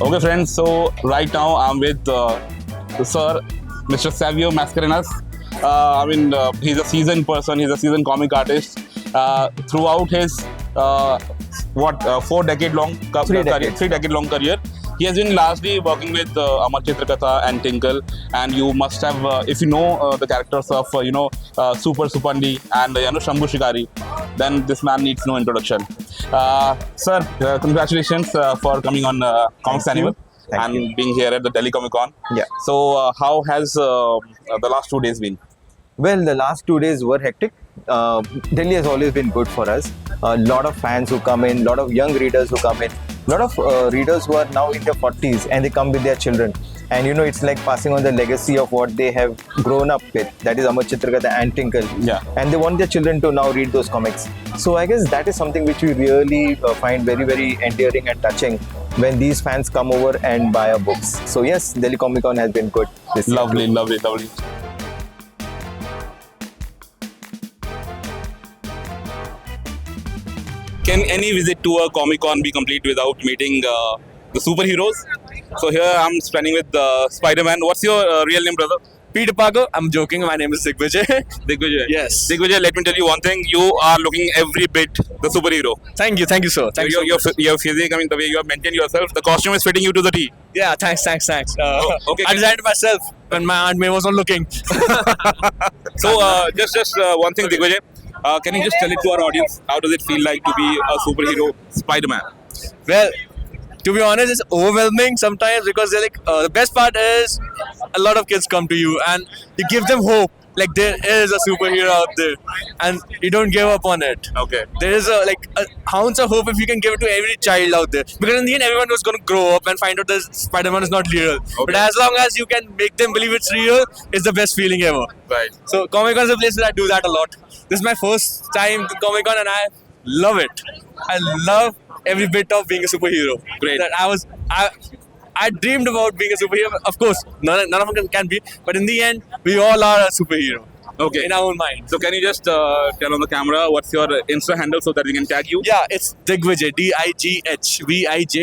Okay friends, so right now I'm with Sir Mr. Savio Mascarenas. He's a seasoned person, he's a seasoned comic artist. Throughout his 3 decade long career, he has been largely working with Amar Chitrakatha and Tinkle, and you must have, if you know the characters of Super Supandi and Shambhu Shikari, then this man needs no introduction. Sir, congratulations for coming on Comics Animal and being here at the Delhi Comic Con. Yeah. So how has the last 2 days been? Well, the last 2 days were hectic. Delhi has always been good for us. A lot of fans who come in, lot of young readers who come in, lot of readers who are now in their 40s and they come with their children. And it's like passing on the legacy of what they have grown up with. That is Amar Chitrakatha and Tinkle. Yeah. And they want their children to now read those comics. So I guess that is something which we really find very, very endearing and touching. when these fans come over and buy our books. So yes, Delhi Comic Con has been good this year. lovely. Can any visit to a Comic Con be complete without meeting the superheroes? So here I'm standing with Spider-Man. What's your real name, brother? Peter Parker. I'm joking. My name is Digvijay. Digvijay. Yes. Digvijay, let me tell you one thing. You are looking every bit the superhero. Thank you, sir. Thank you. Your physique, I mean, the way you have maintained yourself, the costume is fitting you to the T. Yeah, thanks. Okay. I designed it myself when my Aunt May was not looking. So just one thing, Digvijay. Can you just tell it to our audience? How does it feel like to be a superhero, Spider-Man? Well, to be honest, it's overwhelming sometimes because they're like the best part is a lot of kids come to you and you give them hope. Like there is a superhero out there, and you don't give up on it. Okay. There is a ounce of hope if you can give it to every child out there. Because in the end, everyone was going to grow up and find out that Spider-Man is not real. Okay. But as long as you can make them believe it's real, it's the best feeling ever. Right. So Comic Con is a place where I do that a lot. This is my first time to Comic Con, and I love it. I love every bit of being a superhero. Great. That I dreamed about being a superhero. Of course, none of them can be. But in the end, we all are a superhero. Okay. In our own mind. So can you just tell on the camera what's your Insta handle so that we can tag you? Yeah, it's Digvijay. DIGHVIJAAY.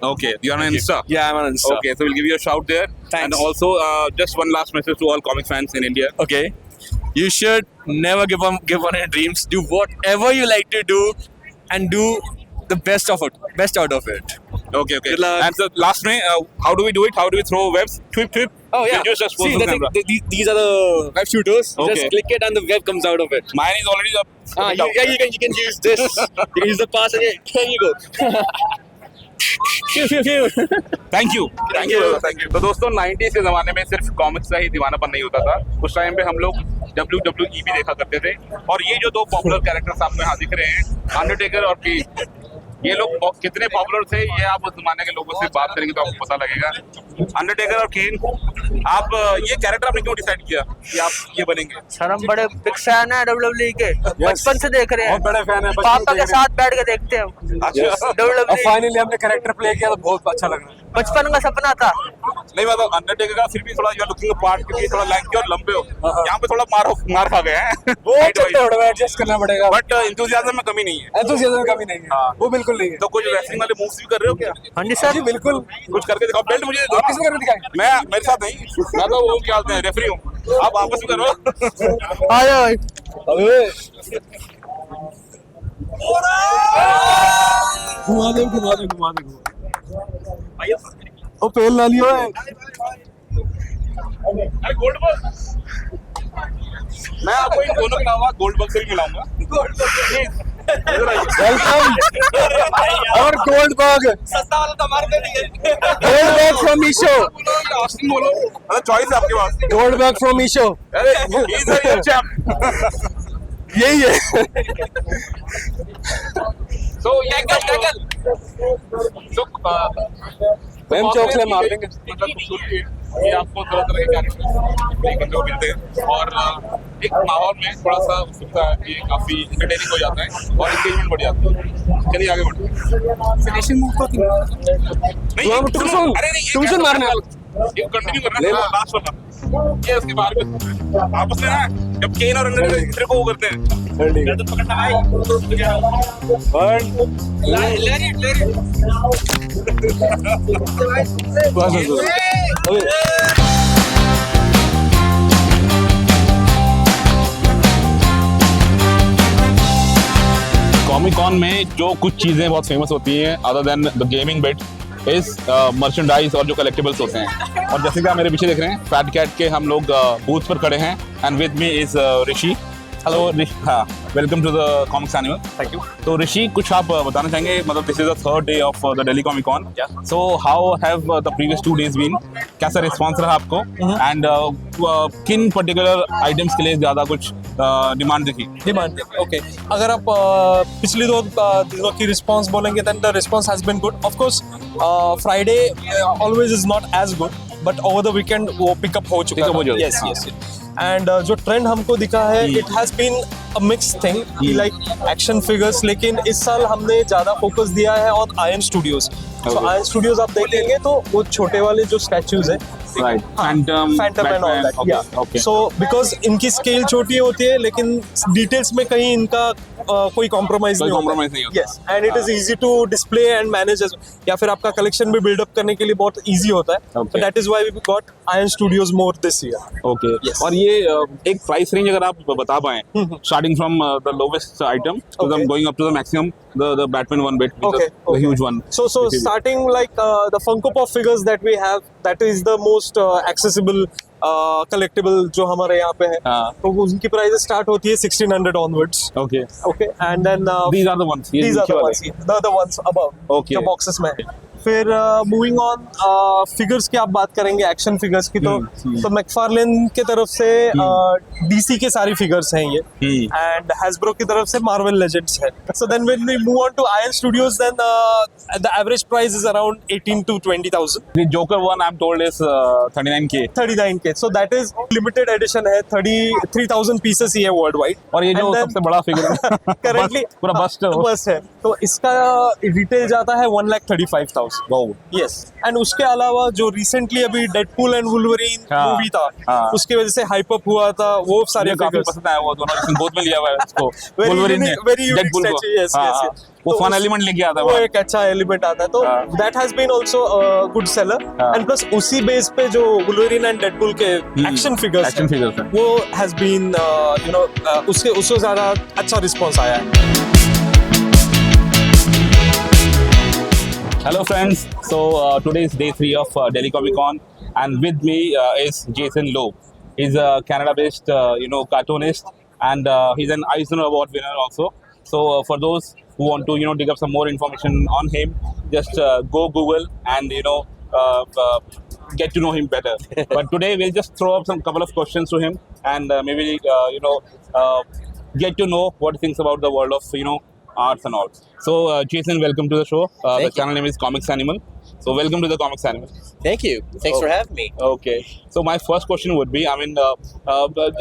Okay. You're on Insta? Yeah, I'm on Insta. Okay. So we'll give you a shout there. Thanks. And also, just one last message to all comic fans in India. Okay. You should never give up on your dreams. Do whatever you like to do, and do the best out of it. Okay. Good luck. And so last night, how do we do it? How do we throw webs? Twip. Oh yeah. Just pose See, on camera. these are the web shooters. Okay. Just click it and the web comes out of it. Mine is already up. You can use this. You can use the pass and here you go. Thank you. तो दोस्तों 90s के ज़माने में सिर्फ comics का ही दीवानापन नहीं होता था. उस टाइम पे हम लोग WWE भी देखा करते थे. और ये जो दो पॉपुलर कैरेक्टर्स आपको यहाँ दिख रहे हैं, अंडरटेकर और केन, ये लोग कितने पॉपुलर थे ये आप उस जमाने के लोगों से बात करेंगे तो आपको पता लगेगा. अंडरटेकर और केन, आप ये कैरेक्टर आपने क्यों डिसाइड किया कि आप ये बनेंगे? सर हम बड़े बिग फैन है WWE के, बचपन से देख रहे हैं. बहुत बड़े फैन है. पापा के साथ बैठ के देखते हैं. अच्छा. फाइनली हमने कैरेक्टर प्ले किया तो बहुत अच्छा लग रहा है. बचपन का सपना था. नहीं मतलब अंडरटेकर का फिर भी थोड़ा यू आर लुकिंग पार्ट क्योंकि थोड़ा लैंकी और लंबे हो. यहाँ पे थोड़ा मार खा गए हैं. वो थोड़ा एडजस्ट करना पड़ेगा. बट एंथुसियाज्म में कमी नहीं है. एंथुसियाज्म में कमी नहीं है. वो बिल्कुल नहीं है. तो कुछ रेसलिंग वाले मूव्स भी कर रहे हो क्या? हाँ जी सर. बिल्कुल. कुछ करके दिखाओ. बेल्ट मुझे दो. किसने करके दिखाया? मैं मेरे साथ नहीं. मैं तो वो क्या बोलते हैं रेफरी हूँ. आप आपस में करो. अबे घुमा दे. ओ पेल ना लियो है. अरे गोल्ड बग. मैं आपको इन दोनों के अलावा गोल्ड बग से भी मिलाऊंगा. वेलकम और गोल्ड बग. सस्ता वाला तो हमारे लिए. Gold Bug from Meesho. Austin बोलो. मतलब चॉइस है आपके पास. Gold Bug from Meesho. अरे ही इज अ चैप. यही है. So tackle. So हम चौकले मार देंगे. मतलब खूबसूरती है. ये आपको तरह के कैरेक्टर्स देखने को मिलते हैं और एक माहौल में थोड़ा सा उत्सुकता है कि काफी एंटरटेनिंग हो जाता है और एंगेजमेंट बढ़ जाता है. चलिए आगे बढ़ते. फिनिशिंग मूव को तुम सुन मारने वाला. ये कंटिन्यू करना है. लास्ट वाला ये उसके बारे में आपस में ना जब केन और अंडरटेकर एक दूसरे को वो करते हैं. मैं तो पकड़ना भाई. कॉमिक कॉन में जो कुछ चीजें बहुत फेमस होती हैं other than the gaming bit is merchandise और जो कलेक्टिबल्स होते हैं. और जैसे कि आप मेरे पीछे देख रहे हैं फैट कैट के हम लोग बूथ पर खड़े हैं and with me is Rishi. Hello Rishi. हाँ, welcome to the Comics Animal. Thank you. तो ऋषि कुछ आप बताना चाहेंगे मतलब this is the third day of the Delhi Comic Con. So how have the previous 2 days been? कैसा रिस्पॉन्स रहा आपको एंड किन पर्टिकुलर आइटम्स के लिए ज़्यादा कुछ डिमांड देखी? ओके. अगर आप पिछली 2 दिनों की रिस्पॉन्स बोलेंगे then the response has been good. Of course, Friday always is not as good. But over the weekend वो पिकअप हो चुका है. Yes, yes. एंड जो ट्रेंड हमको दिखा है, it has been a mix thing like action figures, लेकिन इस साल हमने ज्यादा फोकस दिया है on Iron Studios. So Iron Studios आप देखेंगे तो वो छोटे वाले जो स्टैच्यूज है, Right. Phantom and all that. Okay, Yeah. okay. So because इनकी स्केल छोटी होती है, लेकिन डिटेल्स में कहीं इनका कोई कॉम्प्रोमाइज नहीं होता. Yes, and it is easy to display and manage as, या फिर आपका कलेक्शन भी बिल्डअप करने के लिए बहुत इजी होता है. So that is why we got Iron Studios more this year. Okay. Yes. और ये एक प्राइस रेंज अगर आप बता पाएं, starting from the lowest item to them going up to the maximum, the Batman one bit, the huge one. So starting like the Funko Pop figures that we have, that is the most accessible collectible जो हमारे यहाँ पे है. तो उनकी price start होती है 1600 onwards. Okay. Okay. And then these are the ones. These are the ones. The ones above. Okay. The boxes में. फिर मूविंग ऑन फिगर्स की आप बात करेंगे, एक्शन फिगर्स की, तो मैकफार्लेन की तरफ से डीसी के सारी फिगर्स हैं ये, एंड हैसब्रो की तरफ से मार्वल लेजेंड्स है. So then when we move on to Iron Studios, then the average price is around 18 to 20,000. The Joker one I'm told is 39K. 39K. So that is limited edition है, 33,000 pieces ही है world wide. और ये जो सबसे बड़ा figure है currently पूरा bast है, तो इसका रिटेल जाता है 1,35,000. Yes. एंड उसके अलावा जो रिसेंटली अभी डेडपूल एंड वुल्वरीन मूवी था, उसकी वजह से हाइप अप हुआ था, वो सारे काफी पसंद आया, वो दोनों बोथ में लिया हुआ है उसको. वुल्वरीन ने डेडपूल को. Yes, yes. वो फन एलिमेंट लेके आता है, वो एक अच्छा एलिमेंट आता है, तो that has been also good seller. And plus उसी बेस पे जो वुल्वरीन एंड डेडपूल के एक्शन फिगर्स हैं, वो हैज बीन यू नो उससे ज्यादा अच्छा रिस्पांस आया है. Hello friends, so today is day 3 of Delhi Comic Con, and with me is Jason Lowe. He's a Canada-based cartoonist, and he's an Eisner Award winner also. So for those who want to dig up some more information on him, just go Google and get to know him better. But today we'll just throw up some couple of questions to him, and maybe get to know what he thinks about the world of arts and all. So Jason, welcome to the show. The channel name is Comics Animal. So welcome to the Comics Animal. Thank you. Thanks for having me. Okay. So my first question would be,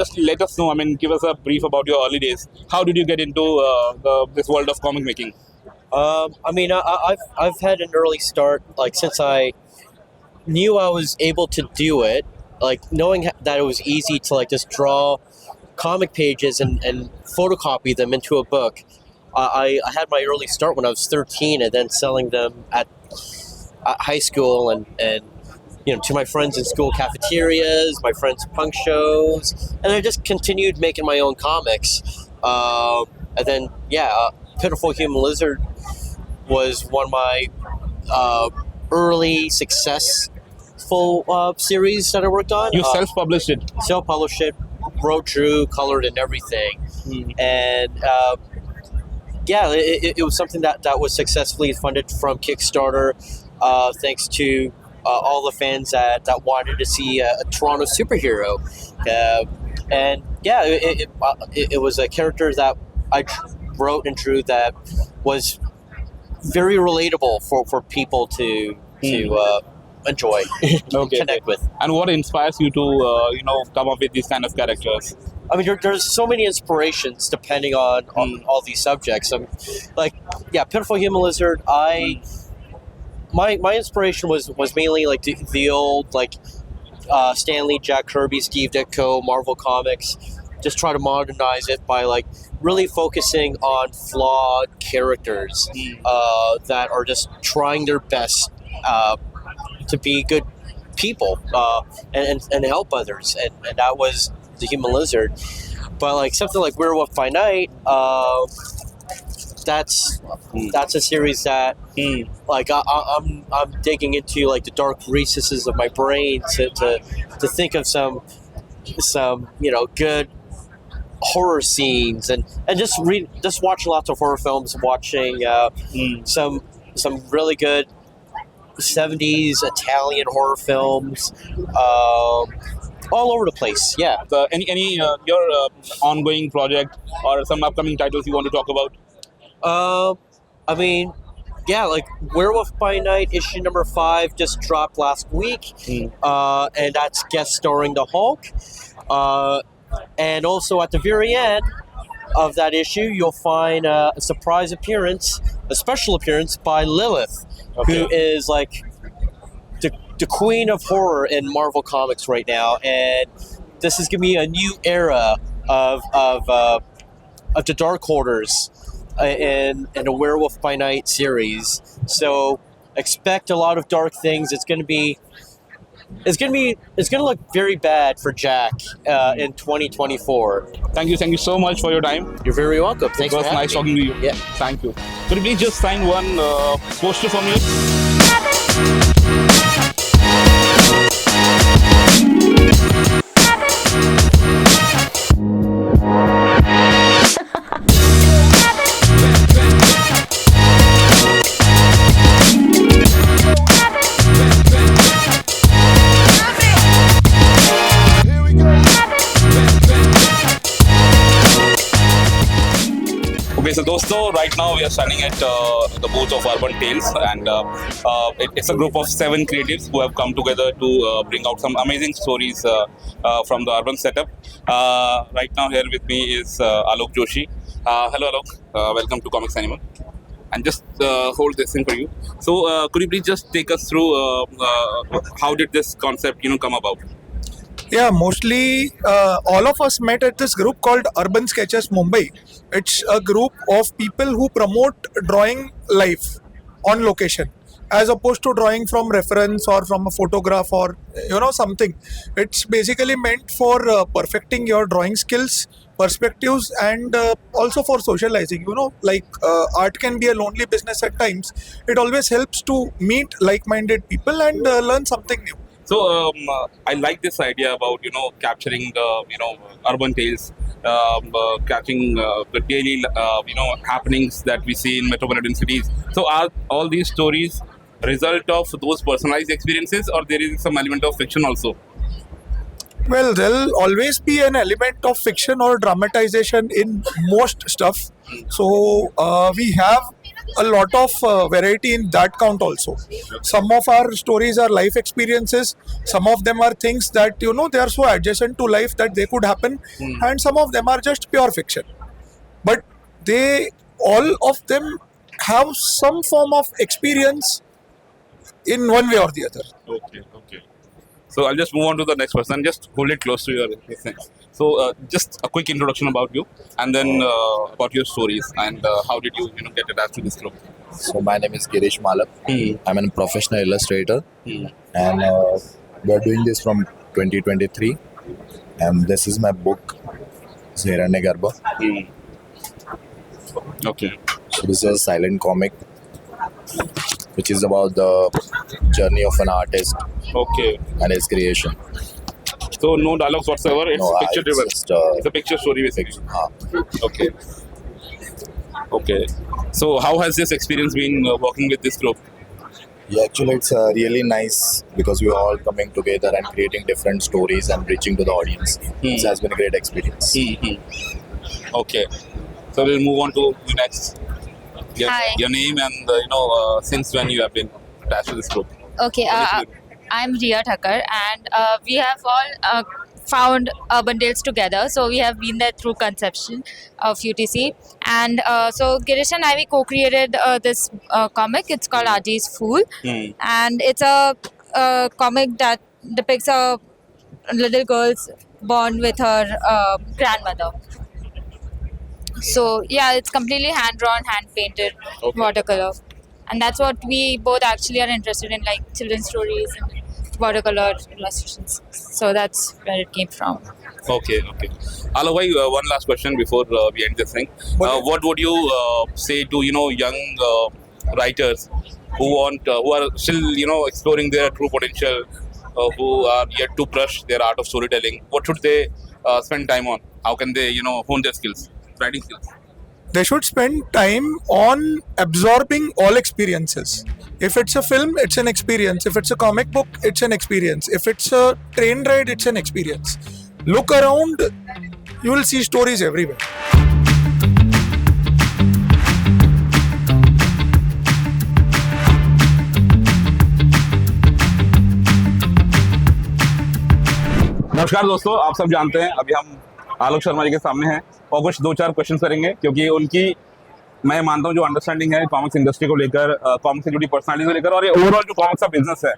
just let us know, give us a brief about your early days. How did you get into this world of comic making? I've had an early start, like since I knew I was able to do it, like knowing that it was easy to like just draw comic pages and photocopy them into a book. I had my early start when I was 13, and then selling them at high school and to my friends in school cafeterias, my friends' punk shows, and I just continued making my own comics. And then Pitiful Human Lizard was one of my early successful series that I worked on. You self-published it? Self-published it, wrote, drew, colored, and everything. And it was something that was successfully funded from Kickstarter, thanks to all the fans that wanted to see a Toronto superhero. It was a character that I wrote and drew that was very relatable for people to enjoy, connect with. And what inspires you to come up with these kind of characters? There's so many inspirations depending on all these subjects. Pitiful Human Lizard. My inspiration was mainly like the old Stan Lee, Jack Kirby, Steve Ditko, Marvel Comics. Just try to modernize it by really focusing on flawed characters that are just trying their best to be good people and help others, and that was the Human Lizard. But something like Werewolf by Night, that's a series that I'm digging into the dark recesses of my brain to think of some good horror scenes and just watching lots of horror films, watching some really good 70s Italian horror films, all over the place. Any your ongoing project or some upcoming titles you want to talk about? yeah, like Werewolf by Night issue number 5 just dropped last week, and that's guest starring the Hulk. And also at the very end of that issue, you'll find a surprise appearance, a special appearance by Lilith, who is like the queen of horror in Marvel Comics right now, and this is gonna be a new era of the Dark Hoarders in a Werewolf by Night series. So expect a lot of dark things. It's gonna look very bad for Jack in 2024. Thank you so much for your time. You're very welcome. Thanks it was for having nice me. talking to you. Yeah. Thank you. Could you please just sign one poster for me? Okay, so dosto, right now we are standing at the booth of Urban Tales, and it's a group of 7 creatives who have come together to bring out some amazing stories from the urban setup. Right now here with me is Alok Joshi. Hello Alok, welcome to Comics Animal. And just hold this thing for you. So could you please just take us through how did this concept come about? Yeah, mostly all of us met at this group called Urban Sketches Mumbai. It's a group of people who promote drawing live on location, as opposed to drawing from reference or from a photograph or something. It's basically meant for perfecting your drawing skills, perspectives, and also for socializing. Like art can be a lonely business at times. It always helps to meet like-minded people and learn something new. So I like this idea about capturing the urban tales, catching the daily happenings that we see in metropolitan cities. So are all these stories result of those personalized experiences, or there is some element of fiction also? Well, there'll always be an element of fiction or dramatization in most stuff. So we have a lot of variety in that count also. Some of our stories are life experiences. Some of them are things that they are so adjacent to life that they could happen, and some of them are just pure fiction. But all of them have some form of experience in one way or the other. Okay. So I'll just move on to the next person. Just hold it close to your thing. So just a quick introduction about you, and then about your stories, and how did you get attached to this group? So my name is Girish Malap. I'm a professional illustrator, and we're doing this from 2023. And this is my book, Hiranya Garbha. Okay. So this is a silent comic, which is about the journey of an artist. Okay. And his creation. So no dialogues whatsoever. It's No, picture driven. it's It's a picture story basically. Okay. So how has this experience been working with this group? Yeah, actually, it's really nice because we're all coming together and creating different stories and reaching to the audience. It has been a great experience. Okay. So we'll move on to the next. Hi. Your name and since when you have been attached to this group. Okay, I'm Riya Thakkar, and we have all found Urban Tales together. So we have been there through conception of UTC, and so Girish and I we co-created this comic. It's called Aji's Fool, and it's a comic that depicts a little girl's bond with her grandmother. So yeah, it's completely hand-drawn, hand-painted, watercolor. And that's what we both actually are interested in, like children's stories and watercolor illustrations. So that's where it came from. Okay. Alok, one last question before we end this thing. What would you say to young writers who are still exploring their true potential, who are yet to brush their art of storytelling? What should they spend time on? How can they hone their skills, writing skills? They should spend time on absorbing all experiences. If it's a film, it's an experience. If it's a comic book, it's an experience. If it's a train ride, it's an experience. Look around, you will see stories everywhere. नमस्कार दोस्तों, आप सब जानते हैं अभी हम आलोक शर्मा जी के सामने हैं और कुछ 2-4 क्वेश्चन करेंगे, क्योंकि उनकी मैं मानता हूँ जो अंडरस्टैंडिंग है कॉमिक्स इंडस्ट्री को लेकर, कॉमिक्स से जुड़ी पर्सनालिटी को लेकर और ये ओवरऑल जो कॉमिक्स का बिजनेस है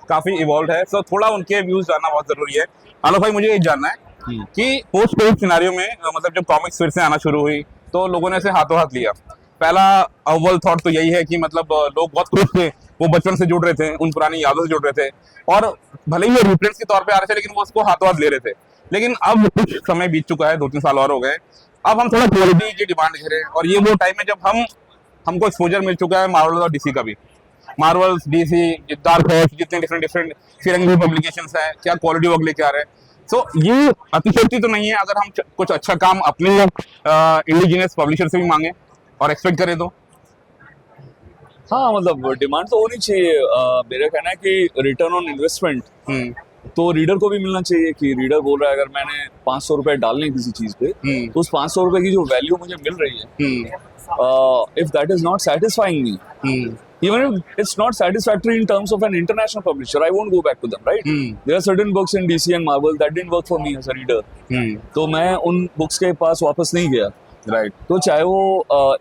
काफ़ी इवॉल्व है। सो थोड़ा उनके व्यूज़ जानना बहुत ज़रूरी है। आलोक भाई, मुझे ये जानना है कि पोस्ट कोविड सिनेरियो में मतलब जब कॉमिक्स फिर से आना शुरू हुई तो लोगों ने इसे हाथों हाथ लिया। पहला अव्वल थॉट तो यही है कि मतलब लोग बहुत खुश थे, वो बचपन से जुड़ रहे थे, उन पुरानी यादों से जुड़ रहे थे और भले ही वो रिफरेंस के तौर पे आ रहे थे लेकिन वो उसको हाथों हाथ ले रहे थे। लेकिन अब कुछ समय बीत चुका है, 2-3 साल और हो गए, अब हम थोड़ा क्वालिटी की डिमांड कर रहे हैं और ये वो टाइम है जब हमको एक्सपोजर मिल चुका है मार्वल और डीसी का भी। मार्वल्स, डीसी, डार्क हॉर्स, जितने डिफरेंट फिरंगी पब्लिकेशंस हैं, क्या क्वालिटी वर्क लेके आ रहे हैं। सो ये अतिशयोक्ति तो नहीं है अगर हम कुछ अच्छा काम अपने इंडिजिनियस पब्लिशर से भी मांगे और एक्सपेक्ट करें तो। हाँ, मतलब डिमांड तो होनी चाहिए। मेरा कहना है कि रिटर्न ऑन इन्वेस्टमेंट तो रीडर को भी मिलना चाहिए कि रीडर बोल रहा है अगर मैंने 500 रुपए डालने किसी चीज पे तो उस 500 रुपए की जो वैल्यू मुझे मिल रही है, if that is not satisfying me, even if it's not satisfactory in terms of an international publisher, I won't go back to them, right? There are certain books in DC and Marvel that didn't work for me as a reader. तो मैं उन books के पास वापस नहीं गया, right? तो चाहे वो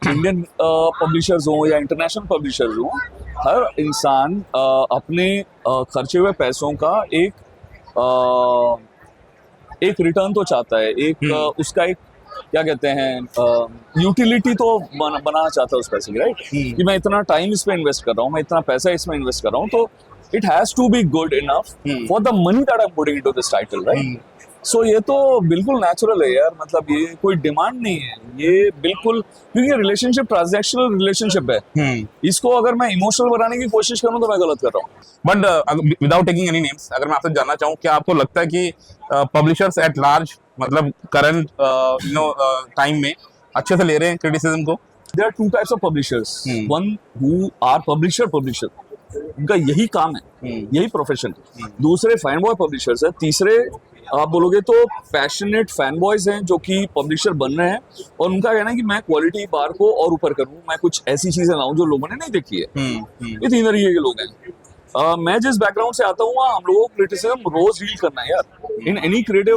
इंडियन पब्लिशर्स हों या इंटरनेशनल पब्लिशर्स हों, हर इंसान अपने खर्चे हुए पैसों का एक रिटर्न तो चाहता है, एक उसका एक क्या कहते हैं यूटिलिटी तो बनाना चाहता है उस पैसे की, राइट? कि मैं इतना टाइम इस पे इन्वेस्ट कर रहा हूँ, मैं इतना पैसा इसमें इन्वेस्ट कर रहा हूँ, तो it has to be good enough for the money that I am putting into this title, right? So ये तो बिल्कुल नेचुरल है यार, मतलब ये कोई डिमांड नहीं है, ये बिल्कुल, क्योंकि रिलेशनशिप ट्रांजैक्शनल रिलेशनशिप है। इसको अगर मैं इमोशनल बनाने की कोशिश करूँ तो मैं गलत कर रहा हूँ। But without taking any names, अगर मैं आपसे जानना चाहूँ, क्या आपको लगता है कि पब्लिशर्स एट लार्ज मतलब करंट टाइम में अच्छे से ले रहे हैं क्रिटिसिज्म को? There are two types of publishers. One who are publisher, उनका यही काम है, यही प्रोफेशन। दूसरे फैन बॉय पब्लिशर्स है। तीसरे आप बोलोगे तो पैशनेट फैन बॉयज हैं जो कि पब्लिशर बन रहे हैं और उनका कहना है कि मैं क्वालिटी बार को और ऊपर करूँ, मैं कुछ ऐसी चीजें लाऊं जो लोगों ने नहीं देखी है। ये 3 तरीके के लोग हैं। मैं जिस बैकग्राउंड से आता हूँ हम लोगों को क्रिटिसिज्म रोज डील करना है यार। In any creative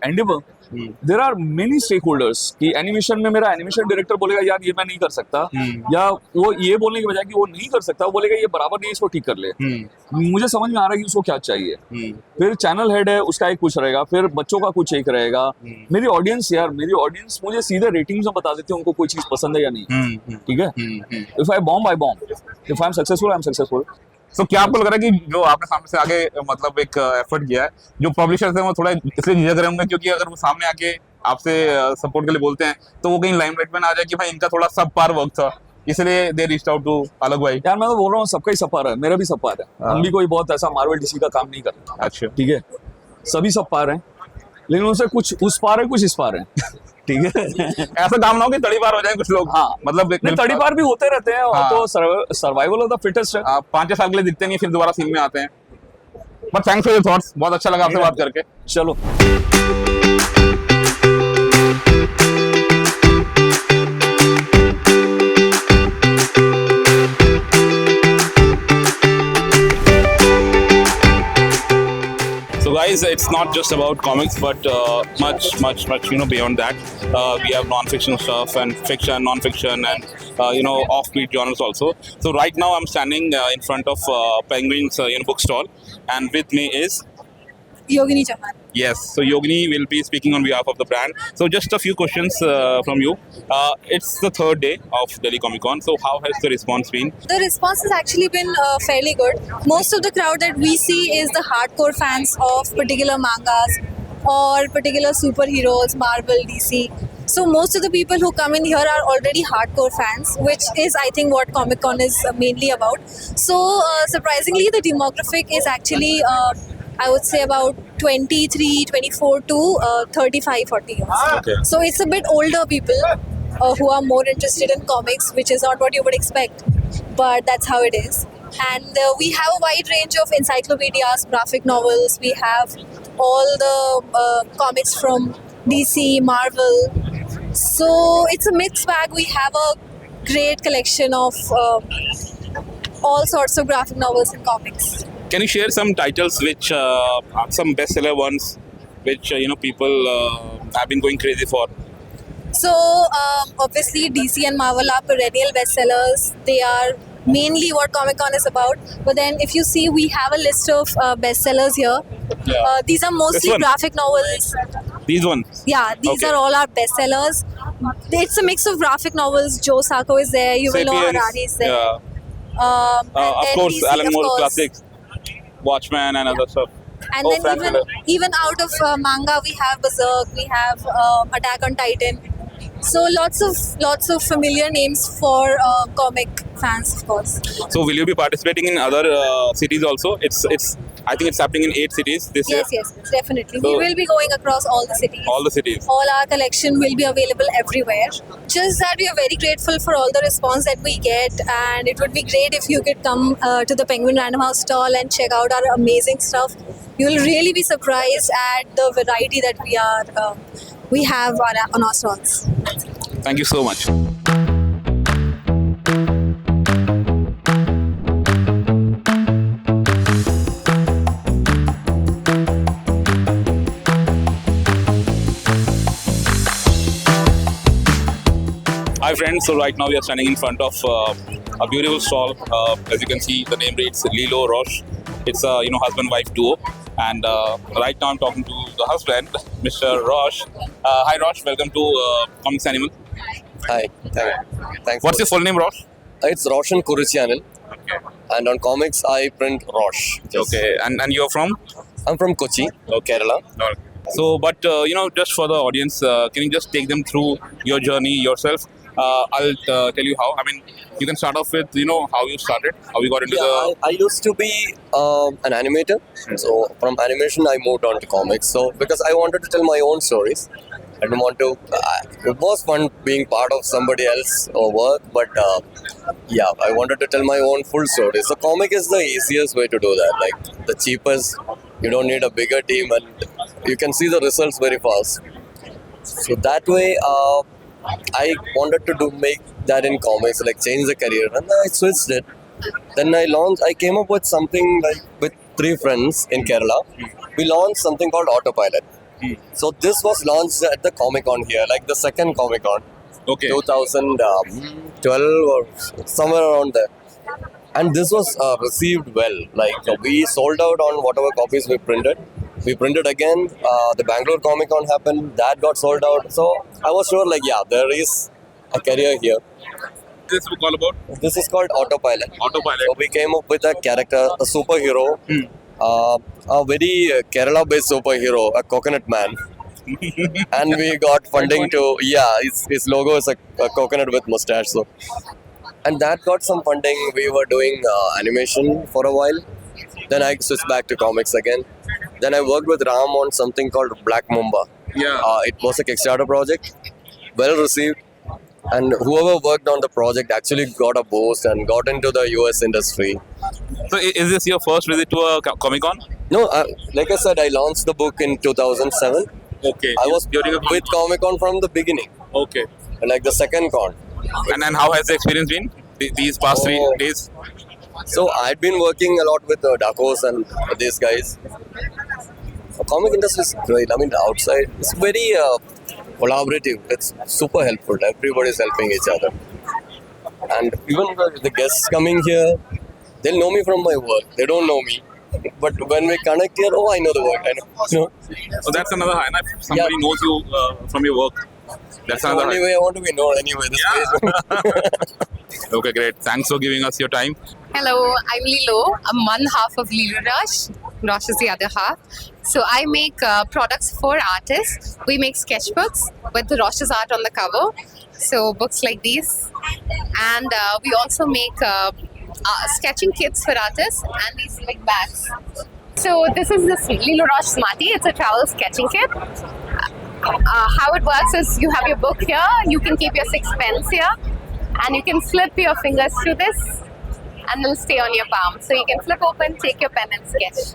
endeavour there are many stakeholders. कि एनिमेशन में मेरा एनिमेशन डायरेक्टर बोलेगा यार ये मैं नहीं कर सकता, या वो ये बोलने के बजाय कि वो नहीं कर सकता वो बोलेगा ये बराबर नहीं, इसको ठीक कर ले। मुझे समझ में आ रहा है कि उसको क्या चाहिए। फिर चैनल हेड है, उसका एक कुछ रहेगा, फिर बच्चों का कुछ एक रहेगा। मेरी ऑडियंस मुझे सीधे रेटिंग्स में बता देते हैं उनको कोई चीज पसंद है या नहीं, ठीक है? If I bomb, if I am successful, I am successful. तो क्या आपको लग रहा है कि जो आपने सामने से आगे मतलब एक एफर्ट किया है, जो पब्लिशर्स हैं वो थोड़ा इसलिए झिझक रहे होंगे क्योंकि अगर वो सामने आके आपसे सपोर्ट के लिए बोलते हैं तो वो कहीं लाइमलाइट में ना आ जाए कि भाई इनका थोड़ा सब पार वर्क था, इसलिए दे रीच्ड आउट टू आलोक भाई? यार मैं तो बोल रहा हूँ सबका ही सब पार है, मेरा भी सब पार है। हम भी कोई बहुत ऐसा मार्वल डीसी का काम नहीं करते। अच्छा, ठीक है, सभी सब पार हैं, लेकिन उनसे कुछ उस पार है, कुछ इस पार है। ठीक है, ऐसा काम ना हो कि तड़ी पार हो जाए कुछ लोग। हाँ, मतलब तड़ी पार भी होते रहते हैं। हाँ। तो सर्वाइवल ऑफ द फिटेस्ट है। 5-6 साल के लिए दिखते नहीं, फिर दोबारा सीन में आते हैं। But thanks for your thoughts, बहुत अच्छा लगा आपसे बात करके। चलो। So guys, it's not just about comics, but much beyond that. We have non-fiction stuff and fiction, non-fiction, and offbeat genres also. So right now I'm standing in front of Penguin's bookstall, and with me is Yogini Chauhan. Yes, so Yogini will be speaking on behalf of the brand. So just a few questions from you. It's the 3rd day of Delhi Comic Con. So how has the response been? The response has actually been fairly good. Most of the crowd that we see is the hardcore fans of particular mangas or particular superheroes, Marvel, DC. So most of the people who come in here are already hardcore fans, which is, I think, what Comic Con is mainly about. So surprisingly, the demographic is actually I would say about 23, 24 to 35, 40 years. Okay. So it's a bit older people who are more interested in comics, which is not what you would expect, but that's how it is. And we have a wide range of encyclopedias, graphic novels. We have all the comics from DC, Marvel. So it's a mixed bag. We have a great collection of all sorts of graphic novels and comics. Can you share some titles which some bestseller ones which people have been going crazy for? So obviously DC and Marvel are perennial bestsellers. They are mainly what Comic Con is about. But then if you see, we have a list of bestsellers here. These are mostly one? graphic novels. These ones? Yeah, these Okay. are all our bestsellers. It's a mix of graphic novels. Joe Sacco is there. You will know Sapiens, Harari is there. yeah. And Of then course, DC, Alan of Moore course. classics, Watchmen and other stuff. And Oh, then Frank even out of manga, we have Berserk, we have Attack on Titan. So lots of familiar names for comic fans, of course. So will you be participating in other cities also? I think it's happening in 8 cities this year. Yes, definitely. So- We will be going across all the cities. All the cities. All our collection will be available everywhere. Just that we are very grateful for all the response that we get, and it would be great if you could come to the Penguin Random House stall and check out our amazing stuff. You will really be surprised at the variety that we have on our stalls. Thank you so much. Hi friends, so right now we are standing in front of a beautiful stall. As you can see, the name reads Lilo Roche. It's a husband-wife duo, and right now I'm talking to the husband, Mr. Roche. Hi Roche, welcome to Comics Animal. Hi, thanks. What's your full name, Roche? It's Roshan Kuruchianil. Okay. And on comics, I print Roche. Okay, and you're from? I'm from Kochi, Kerala. So, but just for the audience, can you just take them through your journey yourself? I'll tell you how. I mean, you can start off with how you started, how you got into I used to be an animator. So from animation, I moved on to comics. So because I wanted to tell my own stories. I didn't want to. It was fun being part of somebody else's work, but I wanted to tell my own full story. So comic is the easiest way to do that. Like the cheapest. You don't need a bigger team, and you can see the results very fast. So that way, I wanted to make that in comics, like change the career, and I switched it. Then I came up with something like with 3 friends in Kerala. We launched something called Autopilot. So this was launched at the Comic Con here, like the second Comic Con, 2012 or somewhere around there. And this was received well. Like we sold out on whatever copies we printed. We printed again. The Bangalore Comic Con happened. That got sold out. So I was sure, there is a career here. This book all about? This is called Autopilot. Autopilot. So we came up with a character, a superhero, a very Kerala-based superhero, a coconut man. And we got funding to, his logo is a coconut with mustache. So, and that got some funding. We were doing animation for a while. Then I switched back to comics again. Then I worked with Ram on something called Black Mamba. It was a Kickstarter project, well received. And whoever worked on the project actually got a boost and got into the US industry. So is this your first visit to a Comic Con? No, like I said, I launched the book in 2007. Okay. I was with Comic Con from the beginning. Okay. Like the second con. And how has the experience been these past 3 days? So I'd been working a lot with Dakos and these guys. The comic industry is great. I mean, the outside is very collaborative. It's super helpful. Everybody's helping each other. And even the guests coming here, they'll know me from my work. They don't know me. But when we connect here, I know the work. I know. So that's another high. If somebody knows you from your work, that's the another only high. way I want to be known anyway. Okay, great. Thanks for giving us your time. Hello, I'm Lilo. I'm one half of Lilo Roche. Roche is the other half. So I make products for artists. We make sketchbooks with the Roche's art on the cover. So books like these. And we also make sketching kits for artists and these big bags. So this is the Lilo Roche Smarty. It's a travel sketching kit. How it works is you have your book here. You can keep your 6 pens here. And you can flip your fingers through this and it'll stay on your palm. So you can flip open, take your pen and sketch.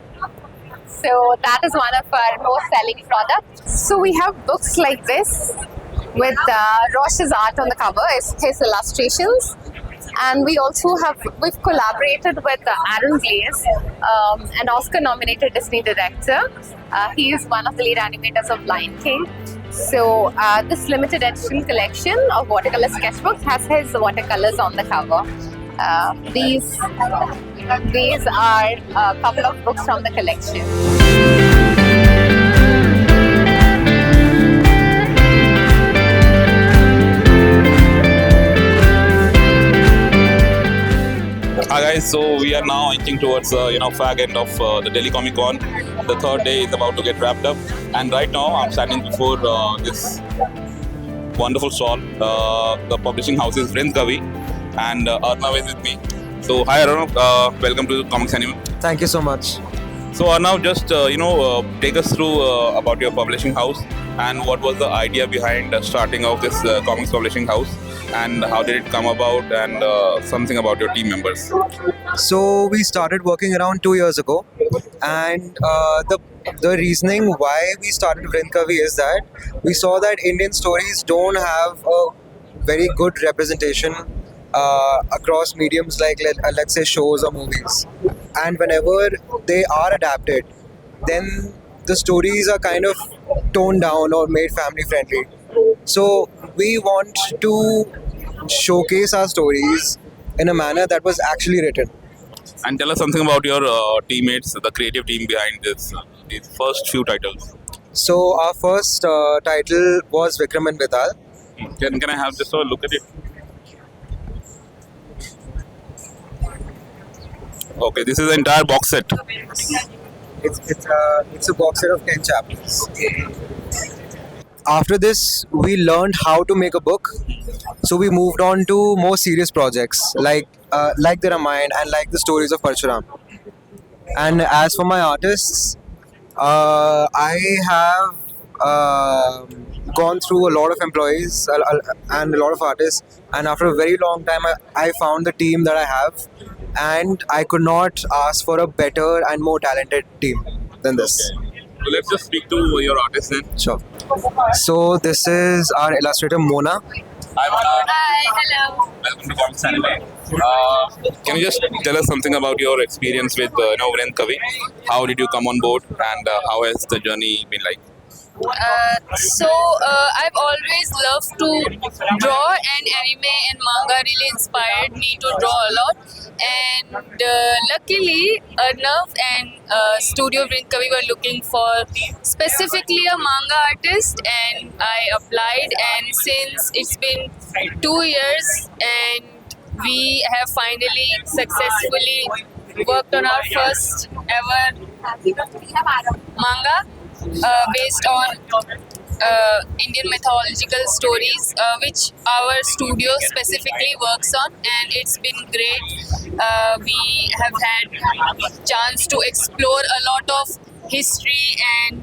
So that is one of our most selling products. So we have books like this with Roche's art on the cover, his illustrations. And we've collaborated with Aaron Glaze, an Oscar-nominated Disney director. He is one of the lead animators of Lion King. So this limited edition collection of watercolor sketchbooks has his watercolors on the cover. These are a couple of books from the collection. Hi guys, so we are now inching towards fag end of the Delhi Comic Con. The third day is about to get wrapped up, and right now I'm standing before this wonderful stall. The publishing house is Vrind Kavi, and Arnav is with me. So hi Arnav, welcome to Comics Anime. Thank you so much. So Arnav, just take us through about your publishing house and what was the idea behind starting off this comics publishing house, and how did it come about, and something about your team members. So we started working around 2 years ago, and the reasoning why we started Vrind Kavi is that we saw that Indian stories don't have a very good representation across mediums like let's say shows or movies, and whenever they are adapted, then the stories are kind of toned down or made family friendly. So we want to showcase our stories in a manner that was actually written. And tell us something about your teammates, the creative team behind these first few titles. So our first title was Vikram and Vidal. Can I have just a look at it? Okay, this is the entire box set. It's a box set of 10 chapters. After this, we learned how to make a book. So we moved on to more serious projects like the Ramayana and like the stories of Parshuram. And as for my artists, I have gone through a lot of employees and a lot of artists. And after a very long time, I found the team that I have. And I could not ask for a better and more talented team than this. Okay. So let's just speak to your artist then. Sure. So this is our illustrator Mona. Hi Mona. Hi, hello. Welcome to Comics Anime. Can you just tell us something about your experience with Vrind Kavi? How did you come on board, and how has the journey been like? I've always loved to draw, and anime and manga really inspired me to draw a lot. And luckily, Arnav and Studio Vrind Kavi were looking for specifically a manga artist, and I applied. And since it's been 2 years, and we have finally successfully worked on our first ever manga. Based on Indian mythological stories, which our studio specifically works on, and it's been great. We have had chance to explore a lot of history and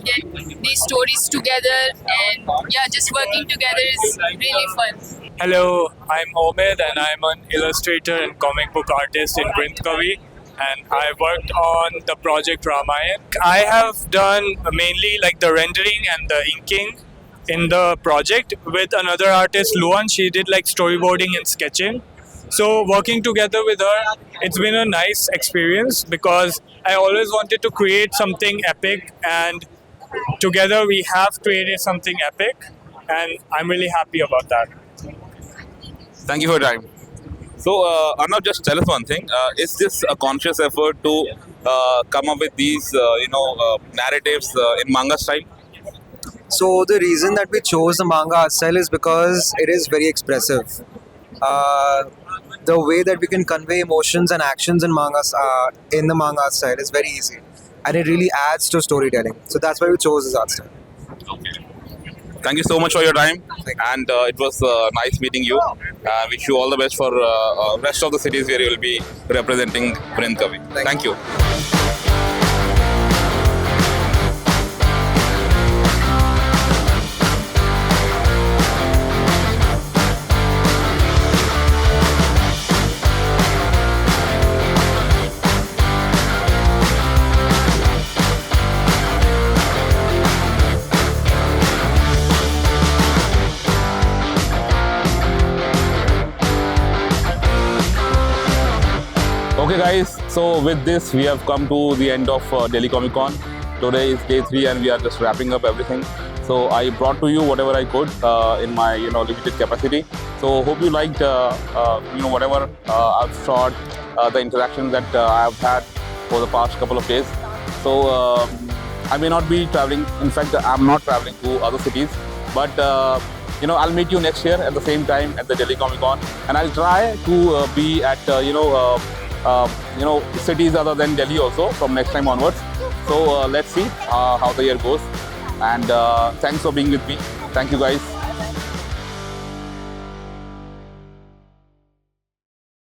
get these stories together, and just working together is really fun. Hello, I'm Omid, and I'm an illustrator and comic book artist in Vrind Kavi. And I worked on the project Ramayana. I have done mainly like the rendering and the inking in the project with another artist, Luan. She did like storyboarding and sketching. So working together with her, it's been a nice experience because I always wanted to create something epic, and together we have created something epic, and I'm really happy about that. Thank you for your time. So, Arnav, just tell us one thing. Is this a conscious effort to come up with these, narratives in manga style? So the reason that we chose the manga art style is because it is very expressive. The way that we can convey emotions and actions in mangas in the manga art style is very easy, and it really adds to storytelling. So that's why we chose this art style. Okay. Thank you so much for your time, and it was nice meeting you. Wish you all the best for rest of the cities where you will be representing Vrind Kavi. Thank you. Okay guys, so with this we have come to the end of Delhi Comic Con. Today is day 3 and we are just wrapping up everything. So I brought to you whatever I could in my limited capacity. So hope you liked whatever I've shot, the interactions that I've had for the past couple of days. So I may not be traveling. In fact, I'm not traveling to other cities, but I'll meet you next year at the same time at the Delhi Comic Con, and I'll try to be at cities other than Delhi also from next time onwards. So let's see how the year goes, and thanks for being with me. Thank you guys.